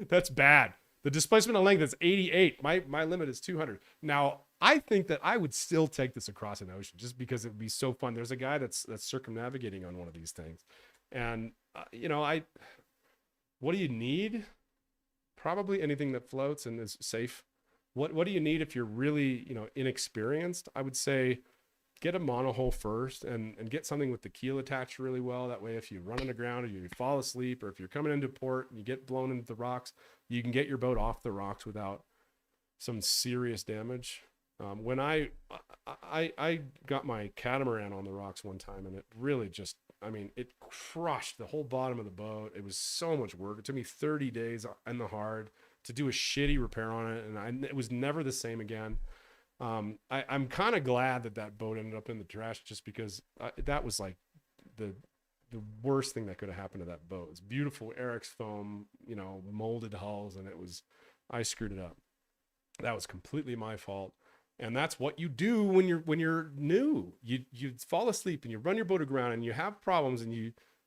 That's bad. The displacement of length is 88. My limit is 200. Now, I think that I would still take this across an ocean just because it would be so fun. There's a guy that's circumnavigating on one of these things. And, you know, what do you need? Probably anything that floats and is safe. What do you need if you're really, you know, inexperienced? I would say get a monohull first and get something with the keel attached really well. That way, if you run on the ground or you fall asleep, or if you're coming into port and you get blown into the rocks, you can get your boat off the rocks without some serious damage. When I got my catamaran on the rocks one time, and it really just, I mean, it crushed the whole bottom of the boat. It was so much work. It took me 30 days in the hard to do a shitty repair on it, and it was never the same again. I'm kind of glad that boat ended up in the trash, just because that was like the worst thing that could have happened to that boat. It's beautiful Eric's foam, you know, molded hulls, and I screwed it up. That was completely my fault. And that's what you do when you're new. You fall asleep and you run your boat aground and you have problems and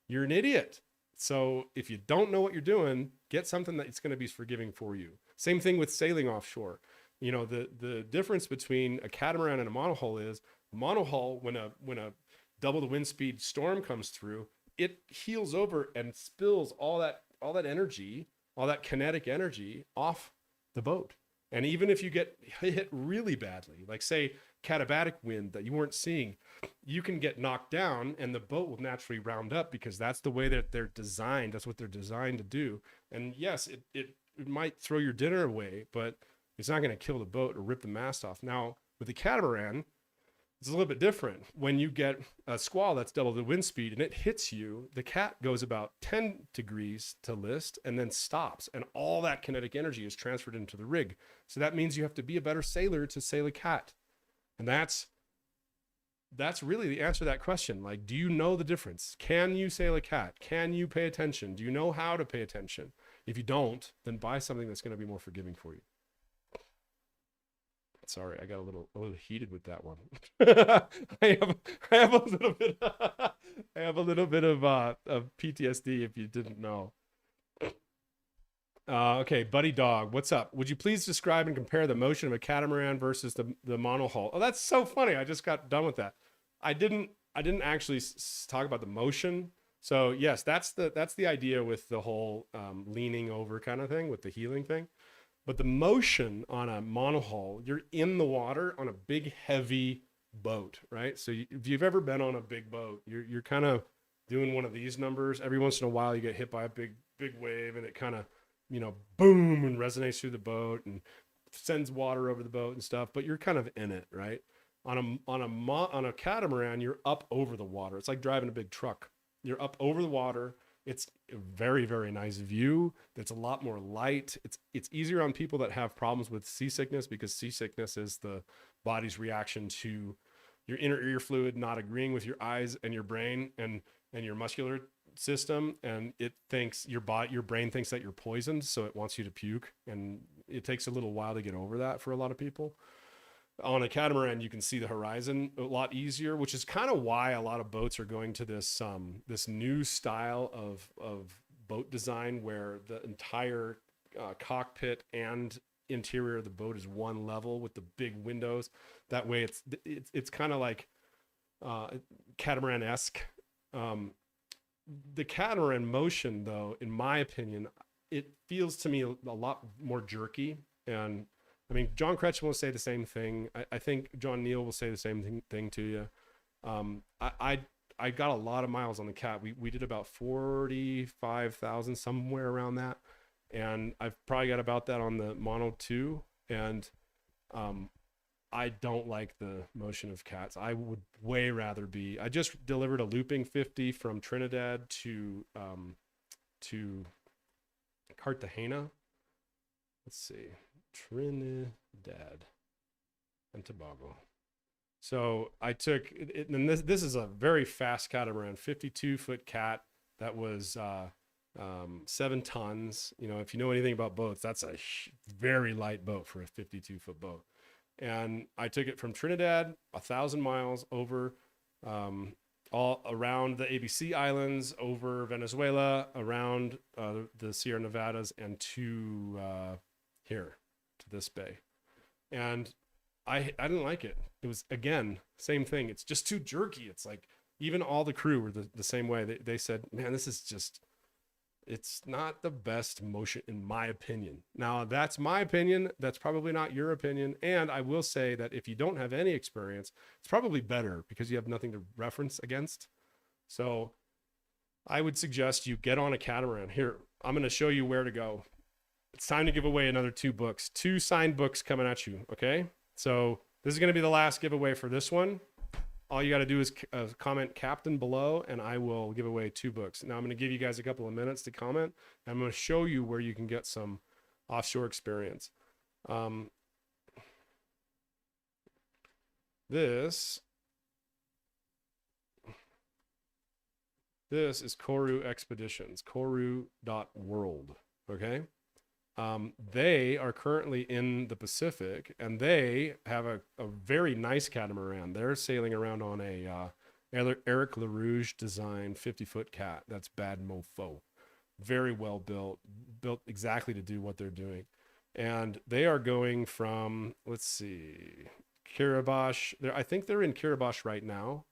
you're an idiot. So if you don't know what you're doing, get something that's going to be forgiving for you. Same thing with sailing offshore. You know, the difference between a catamaran and a monohull is a monohull, when a double the wind speed storm comes through, it heels over and spills all that energy, all that kinetic energy off the boat. And even if you get hit really badly, like say katabatic wind that you weren't seeing, you can get knocked down and the boat will naturally round up because that's the way that they're designed. That's what they're designed to do. And yes, it might throw your dinner away, but it's not going to kill the boat or rip the mast off. Now, with the catamaran, it's a little bit different. When you get a squall that's double the wind speed and it hits you, the cat goes about 10 degrees to list and then stops. And all that kinetic energy is transferred into the rig. So that means you have to be a better sailor to sail a cat. And that's really the answer to that question. Like, do you know the difference? Can you sail a cat? Can you pay attention? Do you know how to pay attention? If you don't, then buy something that's going to be more forgiving for you. Sorry, I got a little heated with that one. I have a little bit of PTSD if you didn't know. Okay, Buddy Dog, what's up? Would you please describe and compare the motion of a catamaran versus the monohull? Oh, that's so funny. I just got done with that. I didn't actually talk about the motion. So yes, that's the idea with the whole leaning over kind of thing with the healing thing. But the motion on a monohull, you're in the water on a big, heavy boat, right? So if you've ever been on a big boat, you're kind of doing one of these numbers. Every once in a while, you get hit by a big wave, and it kind of, you know, boom, and resonates through the boat and sends water over the boat and stuff. But you're kind of in it, right? On a catamaran, you're up over the water. It's like driving a big truck. You're up over the water. It's a very, very nice view. That's a lot more light. It's easier on people that have problems with seasickness, because seasickness is the body's reaction to your inner ear fluid not agreeing with your eyes and your brain and your muscular system, and it thinks your brain thinks that you're poisoned, so it wants you to puke, and it takes a little while to get over that for a lot of people. On a catamaran, you can see the horizon a lot easier, which is kind of why a lot of boats are going to this new style of boat design where the entire cockpit and interior of the boat is one level with the big windows. That way, it's kind of like catamaran-esque. The catamaran motion, though, in my opinion, it feels to me a lot more jerky. And I mean, John Kretschmann will say the same thing. I think John Neal will say the same thing to you. I got a lot of miles on the cat. We did about 45,000, somewhere around that. And I've probably got about that on the Mono 2. And I don't like the motion of cats. I would way rather be. I just delivered a looping 50 from Trinidad to Cartagena. Let's see. Trinidad and Tobago. So I took it, and this is a very fast catamaran, 52-foot cat that was 7 tons. You know, if you know anything about boats, that's a very light boat for a 52-foot boat. And I took it from Trinidad, 1,000 miles over, all around the ABC Islands, over Venezuela, around the Sierra Nevadas, and to here, to this bay. And I didn't like it. It was, again, same thing. It's just too jerky. It's like, even all the crew were the same way. They said, man, this is just, it's not the best motion, in my opinion. Now, that's my opinion. That's probably not your opinion. And I will say that if you don't have any experience, it's probably better because you have nothing to reference against. So I would suggest you get on a catamaran. Here, I'm going to show you where to go. It's time to give away another 2 books. 2 signed books coming at you, okay? So this is going to be the last giveaway for this one. All you got to do is comment Captain below, and I will give away 2 books. Now I'm going to give you guys a couple of minutes to comment, and I'm going to show you where you can get some offshore experience. This is Koru Expeditions, koru.world, okay? They are currently in the Pacific, and they have a very nice catamaran. They're sailing around on a Eric LaRouge design 50-foot cat. That's bad mofo. Very well built exactly to do what they're doing. and they are going from, let's see, Kiribati. I think they're in Kiribati right now.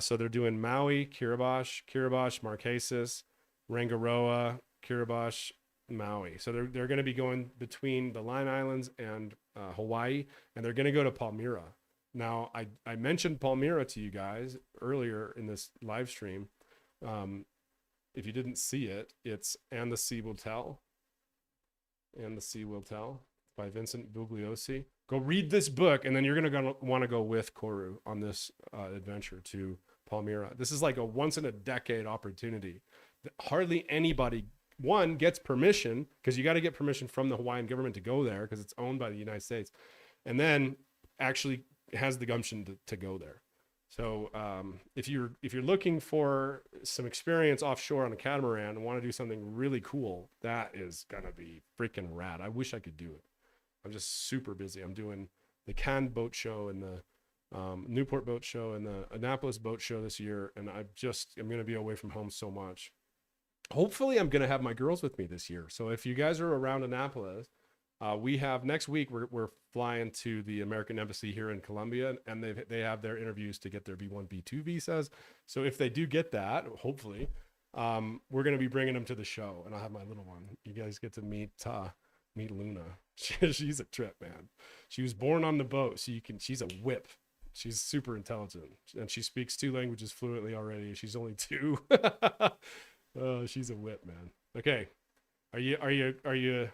So they're doing Maui, Kiribati, Marquesas, Rangiroa, Kiribati, Maui. So they're going to be going between the Line Islands and Hawaii, and they're going to go to Palmyra. Now, I mentioned Palmyra to you guys earlier in this live stream. If you didn't see it, it's And the Sea Will Tell. And the Sea Will Tell by Vincent Bugliosi. Go read this book, and then you're going to want to go with Koru on this adventure to Palmyra. This is like a once-in-a-decade opportunity. Hardly anybody, one, gets permission, because you got to get permission from the Hawaiian government to go there, because it's owned by the United States, and then actually has the gumption to go there. So if you're looking for some experience offshore on a catamaran and want to do something really cool, that is going to be freaking rad. I wish I could do it. I'm just super busy. I'm doing the Cannes Boat Show and the Newport Boat Show and the Annapolis Boat Show this year, and I'm going to be away from home so much. Hopefully, I'm going to have my girls with me this year. So if you guys are around Annapolis, we have next week we're flying to the American Embassy here in Colombia, and they have their interviews to get their B1, B2 visas. So if they do get that, hopefully, we're going to be bringing them to the show, and I'll have my little one. You guys get to meet Luna. She's a trip, man. She was born on the boat, so she's a whip. She's super intelligent, and she speaks 2 languages fluently already. She's only 2. She's a whip, man. Okay, are you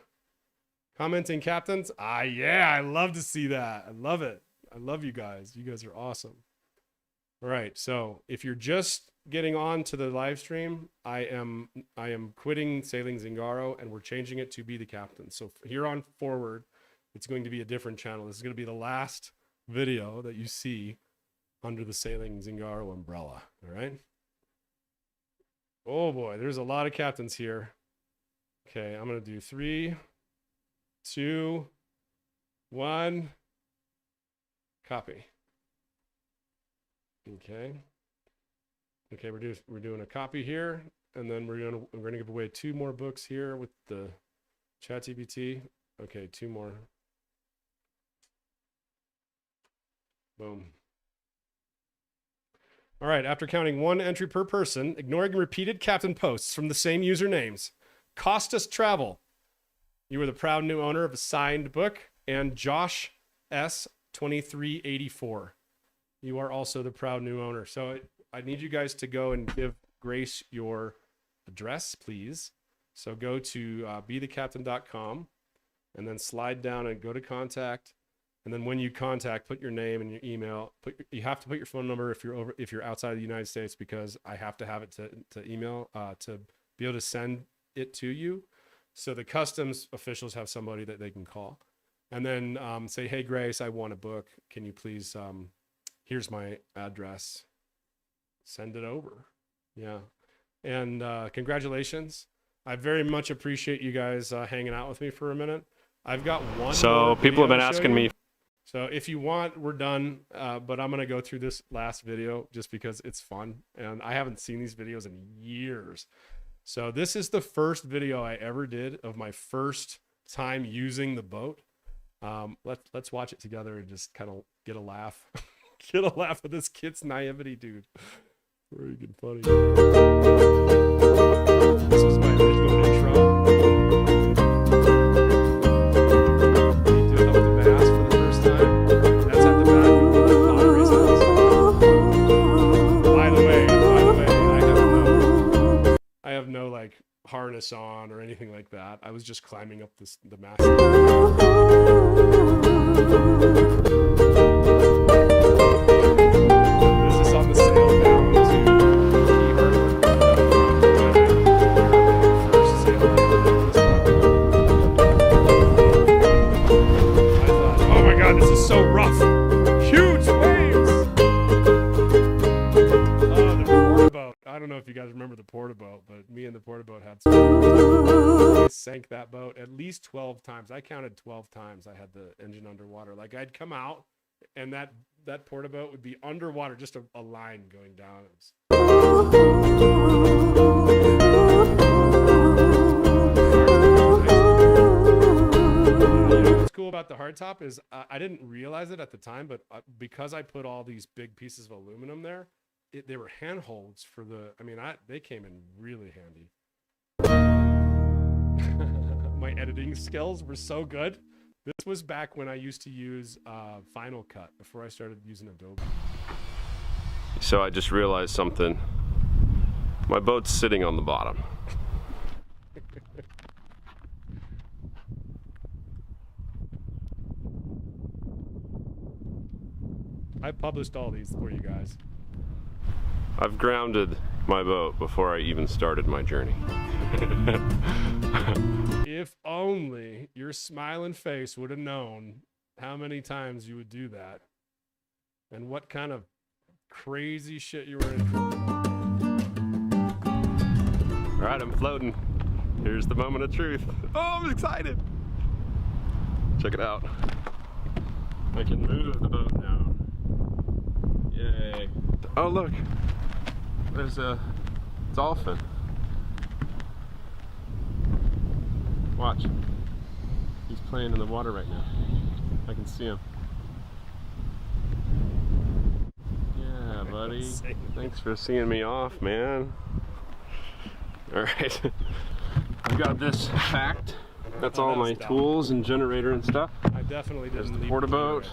commenting, captains? Yeah, I love to see that. I love it. I love you guys. You guys are awesome. All right, so if you're just getting on to the live stream, I am quitting Sailing Zingaro, and we're changing it to Be the Captain. So here on forward, it's going to be a different channel. This is going to be the last video that you see under the Sailing Zingaro umbrella. All right. Oh boy, there's a lot of captains here. Okay, I'm going to do 3, 2, 1. Copy. Okay. Okay, we're doing a copy here, and then we're gonna give away 2 more books here with the ChatGPT. Okay, 2 more. Boom. All right, after counting 1 entry per person, ignoring repeated captain posts from the same usernames, cost us travel. You are the proud new owner of a signed book, and Josh S 2384. You are also the proud new owner. So I need you guys to go and give Grace your address, please. So go to bethecaptain.com and then slide down and go to contact. And then when you contact, put your name and your email. You have to put your phone number if you're outside of the United States, because I have to have it to email to be able to send it to you. So the customs officials have somebody that they can call, and then say, "Hey Grace, I want a book. Can you please? Here's my address." Send it over. Yeah. And congratulations. I very much appreciate you guys hanging out with me for a minute. I've got one. So people have been asking me. So if you want, we're done. But I'm going to go through this last video just because it's fun. And I haven't seen these videos in years. So this is the first video I ever did of my first time using the boat. Let's watch it together and just kind of get a laugh. Get a laugh at this kid's naivety, dude. Freaking funny. This was my original intro. You do it with the mask for the first time. That's at the back of the pottery house. By the way, I have no like harness on or anything like that. I was just climbing up the mast. This is on the sail down first sail. I thought, oh my god, this is so rough. Huge waves. Oh, the portaboat. I don't know if you guys remember the portaboat, but me and the portaboat had some. I sank that boat at least 12 times. I counted 12 times I had the engine underwater. Like I'd come out and that portaboat would be underwater, just a line going down. about the hardtop is I didn't realize it at the time, but because I put all these big pieces of aluminum there, they were handholds for the. I mean, they came in really handy. My editing skills were so good. This was back when I used to use Final Cut before I started using Adobe. So I just realized something. My boat's sitting on the bottom. I published all these for you guys. I've grounded my boat before I even started my journey. If only your smiling face would have known how many times you would do that and what kind of crazy shit you were in for. All right, I'm floating. Here's the moment of truth. Oh, I'm excited. Check it out. I can move the boat now. Yay. Oh, look. There's a dolphin. Watch. He's playing in the water right now. I can see him. Yeah, buddy. Thanks for seeing me off, man. All right. I've got this packed. That's all my tools and generator and stuff. I definitely didn't leave the porta boat.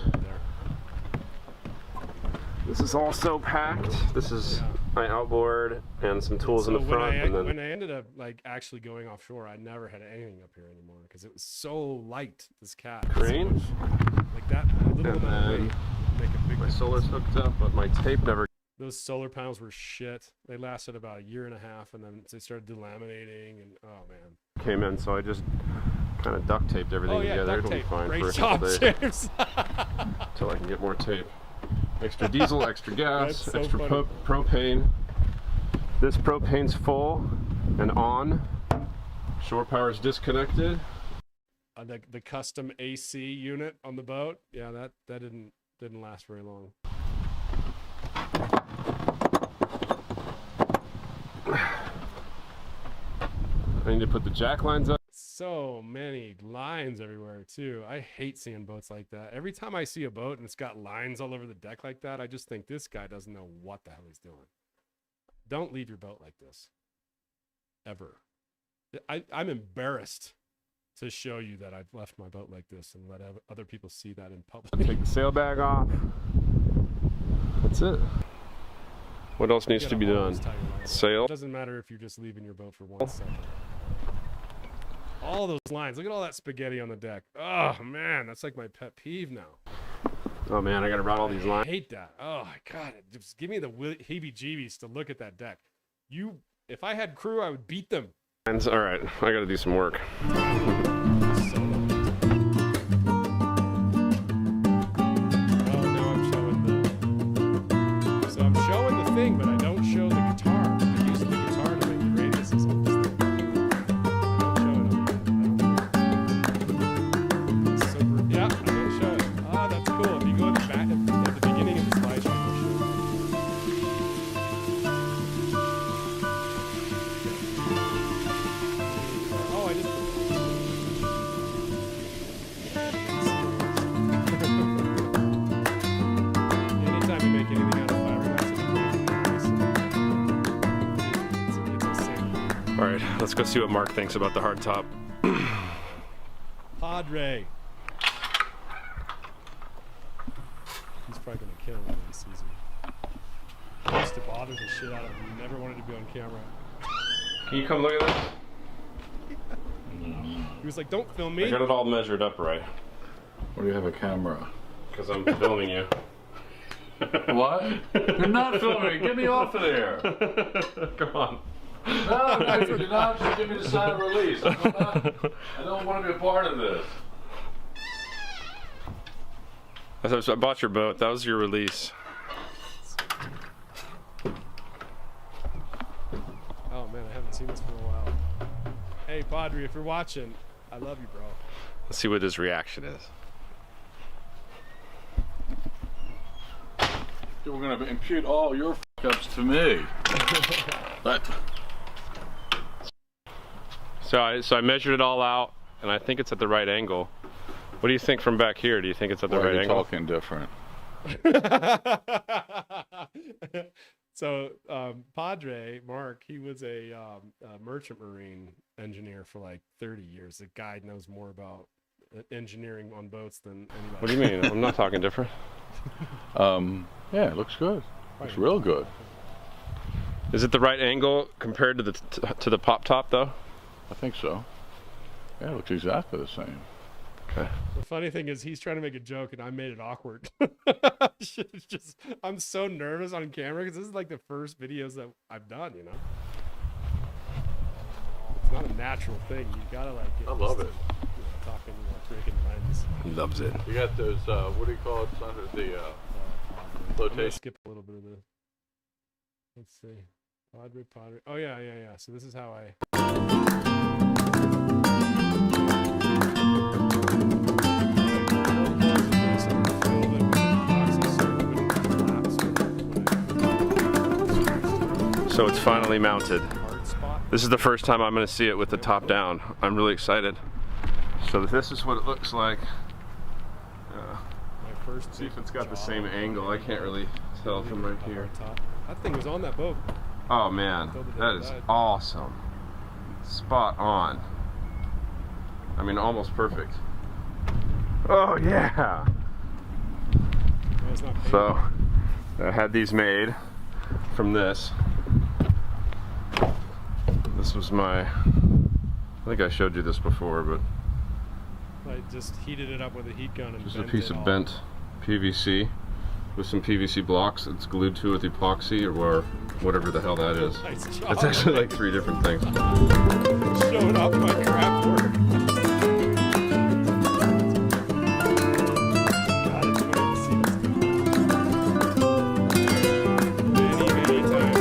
This is also packed. This is my outboard and some tools in the front. When I ended up like actually going offshore, I never had anything up here anymore because it was so light. This cat. Crane. Like that little amount of weight make a big. My solar's hooked up, but my tape never. Those solar panels were shit. They lasted about a year and a half, and then they started delaminating, and oh man. Came in, so I just kind of duct taped everything together. It'll be fine for a couple days until I can get more tape. Extra diesel, extra gas, so extra funny. propane. This propane's full and on. Shore power's disconnected. The custom AC unit on the boat, yeah, that didn't last very long. I need to put the jack lines up. So many lines everywhere too. I hate seeing boats like that. Every time I see a boat and it's got lines all over the deck like that, I just think this guy doesn't know what the hell he's doing. Don't leave your boat like this. Ever. I'm embarrassed to show you that I've left my boat like this and let other people see that in public. Take the sail bag off. That's it. What else needs to be done? Sail. It doesn't matter if you're just leaving your boat for 1 second. All those lines. Look at all that spaghetti on the deck. Oh man, that's like my pet peeve now. Oh man, I gotta route all these lines. I hate that. Oh my god, just give me the heebie-jeebies to look at that deck. If I had crew, I would beat them. All right, I gotta do some work. I'm showing the thing, but I don't show the guitar. I use the guitar to make the radiuses on this thing. I don't show it. Ah, that's cool. If you go back at the beginning of the slideshow, I'll show it. Oh, I just. Anytime you make anything out of all right, let's go see what Mark thinks about the hardtop. Padre. He's probably gonna kill me when he sees me. I used to bother the shit out of him. He never wanted to be on camera. Can you come look at this? He was like, "Don't film me." I got it all measured up right. Why do you have a camera? Because I'm filming you. What? You're not filming. Get me off of there. Come on. No, you're not. Just give me the sign of release. I don't want to be a part of this. I bought your boat. That was your release. Oh man, I haven't seen this for a while. Hey Padre, if you're watching, I love you, bro. Let's see what his reaction is. We're going to impute all your f***ups to me. But So I measured it all out, and I think it's at the right angle. What do you think from back here? Do you think it's at the right angle? Talking different. So Padre Mark, he was a merchant marine engineer for like 30 years. The guy knows more about engineering on boats than anybody. What do you mean? I'm not talking different. Yeah, it looks good. Looks real good. Is it the right angle compared to the pop top though? I think so. Yeah, it looks exactly the same. Okay. The funny thing is he's trying to make a joke and I made it awkward. It's just, I'm so nervous on camera because this is like the first videos that I've done, you know? It's not a natural thing. You gotta like get I love used it. to, you know, talking freaking lens. He loves it. You got those, what do you call it, under the I'm gonna flotation? skip a little bit of the, let's see. Padre. Oh yeah. So this is how I. So it's finally mounted. This is the first time I'm going to see it with the top down. I'm really excited. So this is what it looks like. See if it's got the same angle. I can't really tell from right here. That thing was on that boat. Oh man, that is awesome. Spot on. I mean, almost perfect. Oh yeah. So I had these made from this. This was my, I think I showed you this before, but I just heated it up with a heat gun and just a piece of bent PVC with some PVC blocks. It's glued to with epoxy or whatever the hell that is. Nice job. It's actually like 3 different things. Showing off my craft work. God, it's funny to see this thing. Many times.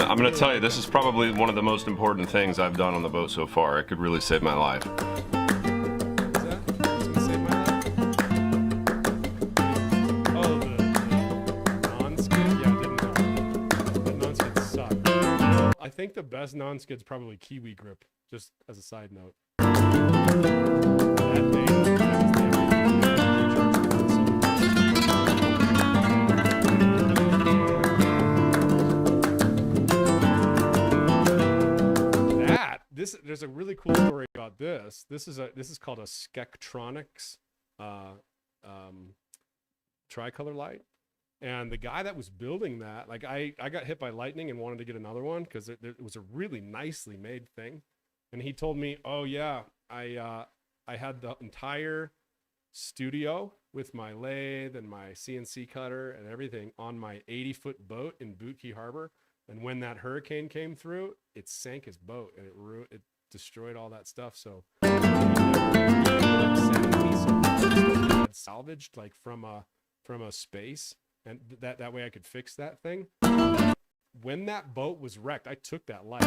I'm gonna tell you, this is probably one of the most important things I've done on the boat so far. It could really save my life. I think the best non-skid's probably Kiwi Grip, just as a side note. There's a really cool story about this. This is called a Skektronics tricolor light. And the guy that was building that, like I got hit by lightning and wanted to get another one because it was a really nicely made thing. And he told me, oh yeah, I had the entire studio with my lathe and my CNC cutter and everything on my 80-foot boat in Boot Key Harbor. And when that hurricane came through, it sank his boat and it destroyed all that stuff. So salvaged like from a space. And that way I could fix that thing. When that boat was wrecked, I took that light.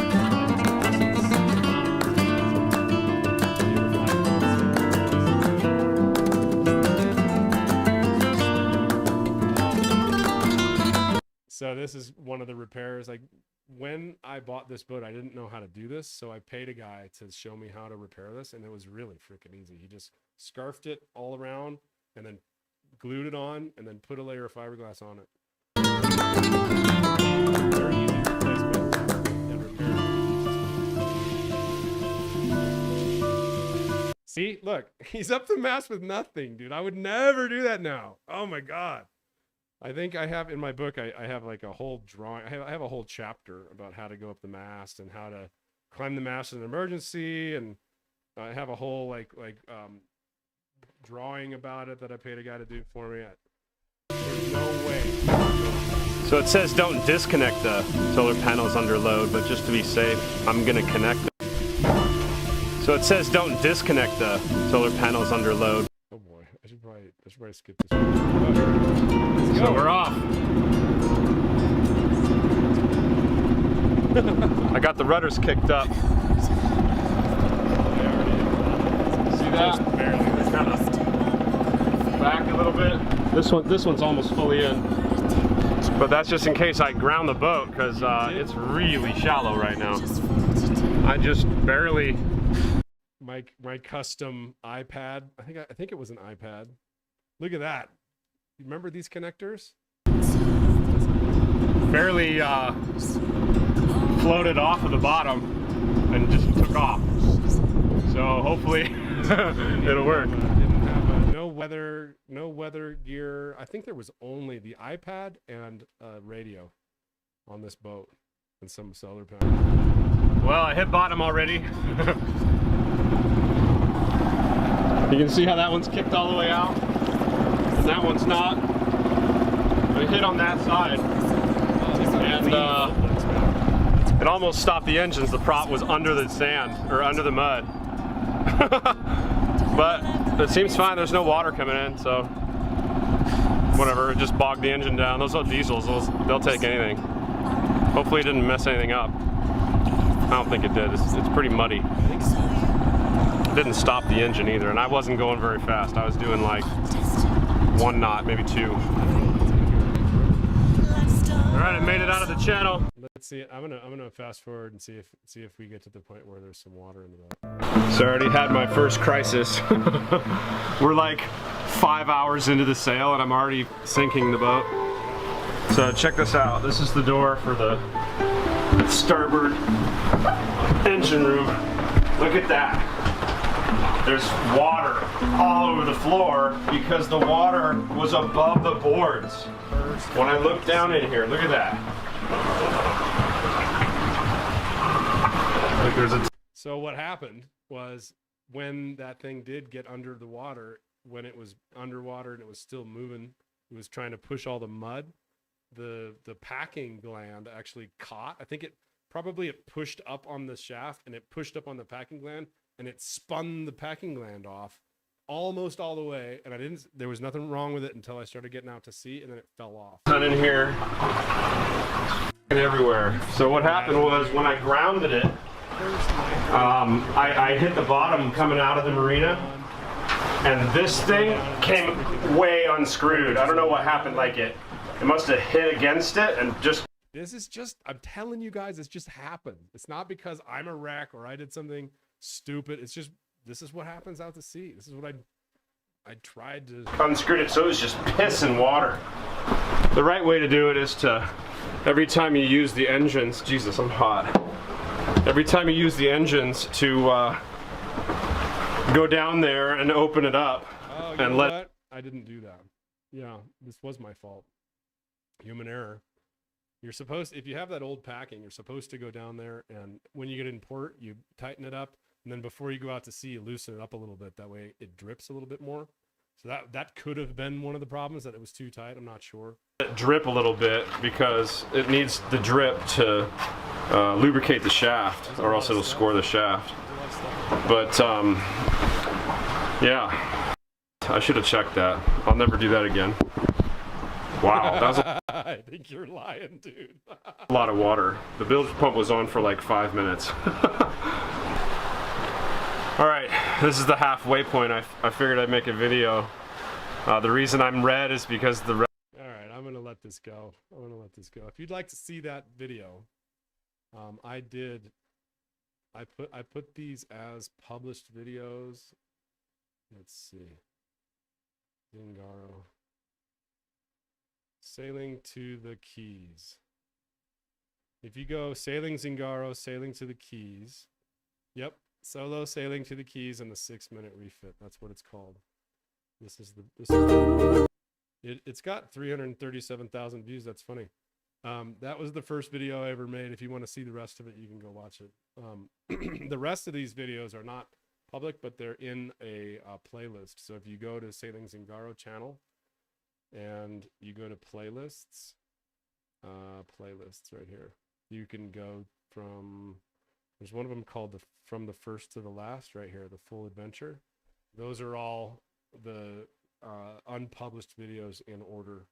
So this is one of the repairs. Like when I bought this boat, I didn't know how to do this. So I paid a guy to show me how to repair this. And it was really freaking easy. He just scarfed it all around and then glued it on and then put a layer of fiberglass on it. Very easy to replace boats and repair. See, look, he's up the mast with nothing, dude. I would never do that now. Oh my God. I think I have in my book, I have like a whole drawing. I have a whole chapter about how to go up the mast and how to climb the mast in an emergency. And I have a whole like drawing about it that I paid a guy to do for me. There's no way. So it says don't disconnect the solar panels under load, but just to be safe, I'm gonna connect them. So it says don't disconnect the solar panels under load. Oh boy, I should probably skip this one. So we're off. I got the rudders kicked up. See that? It's kind of back a little bit. This one's almost fully in. But that's just in case I ground the boat, because it's really shallow right now. I just barely. My custom iPad. I think it was an iPad. Look at that. You remember these connectors? Barely floated off of the bottom and just took off. So hopefully it'll work. Didn't have no weather gear. I think there was only the iPad and radio on this boat and some solar panels. Well, I hit bottom already. You can see how that one's kicked all the way out, and that one's not. I hit on that side, and it almost stopped the engines. The prop was under the sand, or under the mud. But it seems fine. There's no water coming in, so whatever. It just bogged the engine down. Those are diesels. They'll take anything. Hopefully it didn't mess anything up. I don't think it did. It's pretty muddy. It didn't stop the engine either, and I wasn't going very fast. I was doing like 1 knot, maybe 2. All right, I made it out of the channel. Let's see. I'm gonna fast forward and see if we get to the point where there's some water in the boat. So I already had my first crisis. We're like 5 hours into the sail, and I'm already sinking the boat. So check this out. This is the door for the starboard engine room. Look at that. There's water all over the floor because the water was above the boards. When I look down in here, look at that. Like there's a So what happened was when that thing did get under the water, when it was underwater and it was still moving, it was trying to push all the mud. The packing gland actually caught. I think it pushed up on the shaft and it pushed up on the packing gland and it spun the packing gland off almost all the way. And there was nothing wrong with it until I started getting out to sea, and then it fell off. Sun in here and everywhere. So what happened was when I grounded it, I hit the bottom coming out of the marina, and this thing came way unscrewed. I don't know what happened. Like it must have hit against it and just. This is just, I'm telling you guys, it's just happened. It's not because I'm a wreck or I did something stupid. It's just, this is what happens out to sea. This is what I tried to. Unscrewed it so it was just piss and water. The right way to do it is to, every time you use the engines, Jesus, I'm hot. Every time you use the engines to go down there and open it up and let. What? I didn't do that. Yeah, this was my fault. Human error. You're supposed, if you have that old packing, you're supposed to go down there, and when you get in port, you tighten it up, and then before you go out to sea, you loosen it up a little bit. That way it drips a little bit more. So that could have been one of the problems, that it was too tight. I'm not sure. It drip a little bit because it needs the drip to lubricate the shaft, or else it'll score the shaft. But yeah, I should have checked that. I'll never do that again. Wow, that was I think you're lying, dude. a lot of water. The bilge pump was on for like 5 minutes. All right, this is the halfway point. I figured I'd make a video. The reason I'm red is because the red. All right, I'm gonna let this go. If you'd like to see that video, I put these as published videos. Let's see. Zingaro. Sailing to the Keys. If you go sailing Zingaro, sailing to the Keys. Yep, solo sailing to the Keys and the 6-minute refit. That's what it's called. It's got 337,000 views. That's funny. That was the first video I ever made. If you want to see the rest of it, you can go watch it. The rest of these videos are not public, but they're in a playlist. So if you go to Sailing Zingaro channel, and you go to playlists right here. You can go from, there's one of them called From the First to the Last right here, the full adventure. Those are all the unpublished videos in order.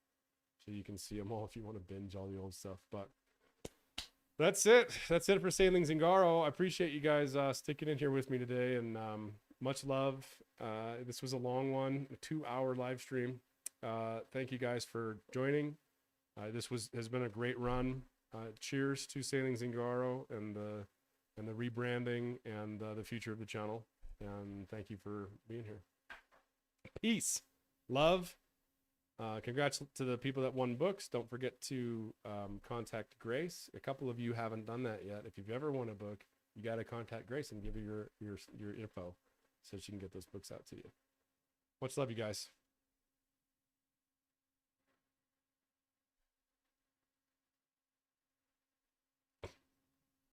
So you can see them all if you want to binge all the old stuff. But that's it. That's it for Sailing Zingaro. I appreciate you guys sticking in here with me today, and much love. This was a long one, a 2-hour live stream. Thank you guys for joining. This has been a great run. Cheers to Sailing Zingaro and the rebranding and the future of the channel. And thank you for being here. Peace, love. Congrats to the people that won books. Don't forget to contact Grace. A couple of you haven't done that yet. If you've ever won a book, you got to contact Grace and give her your info so she can get those books out to you. Much love, you guys.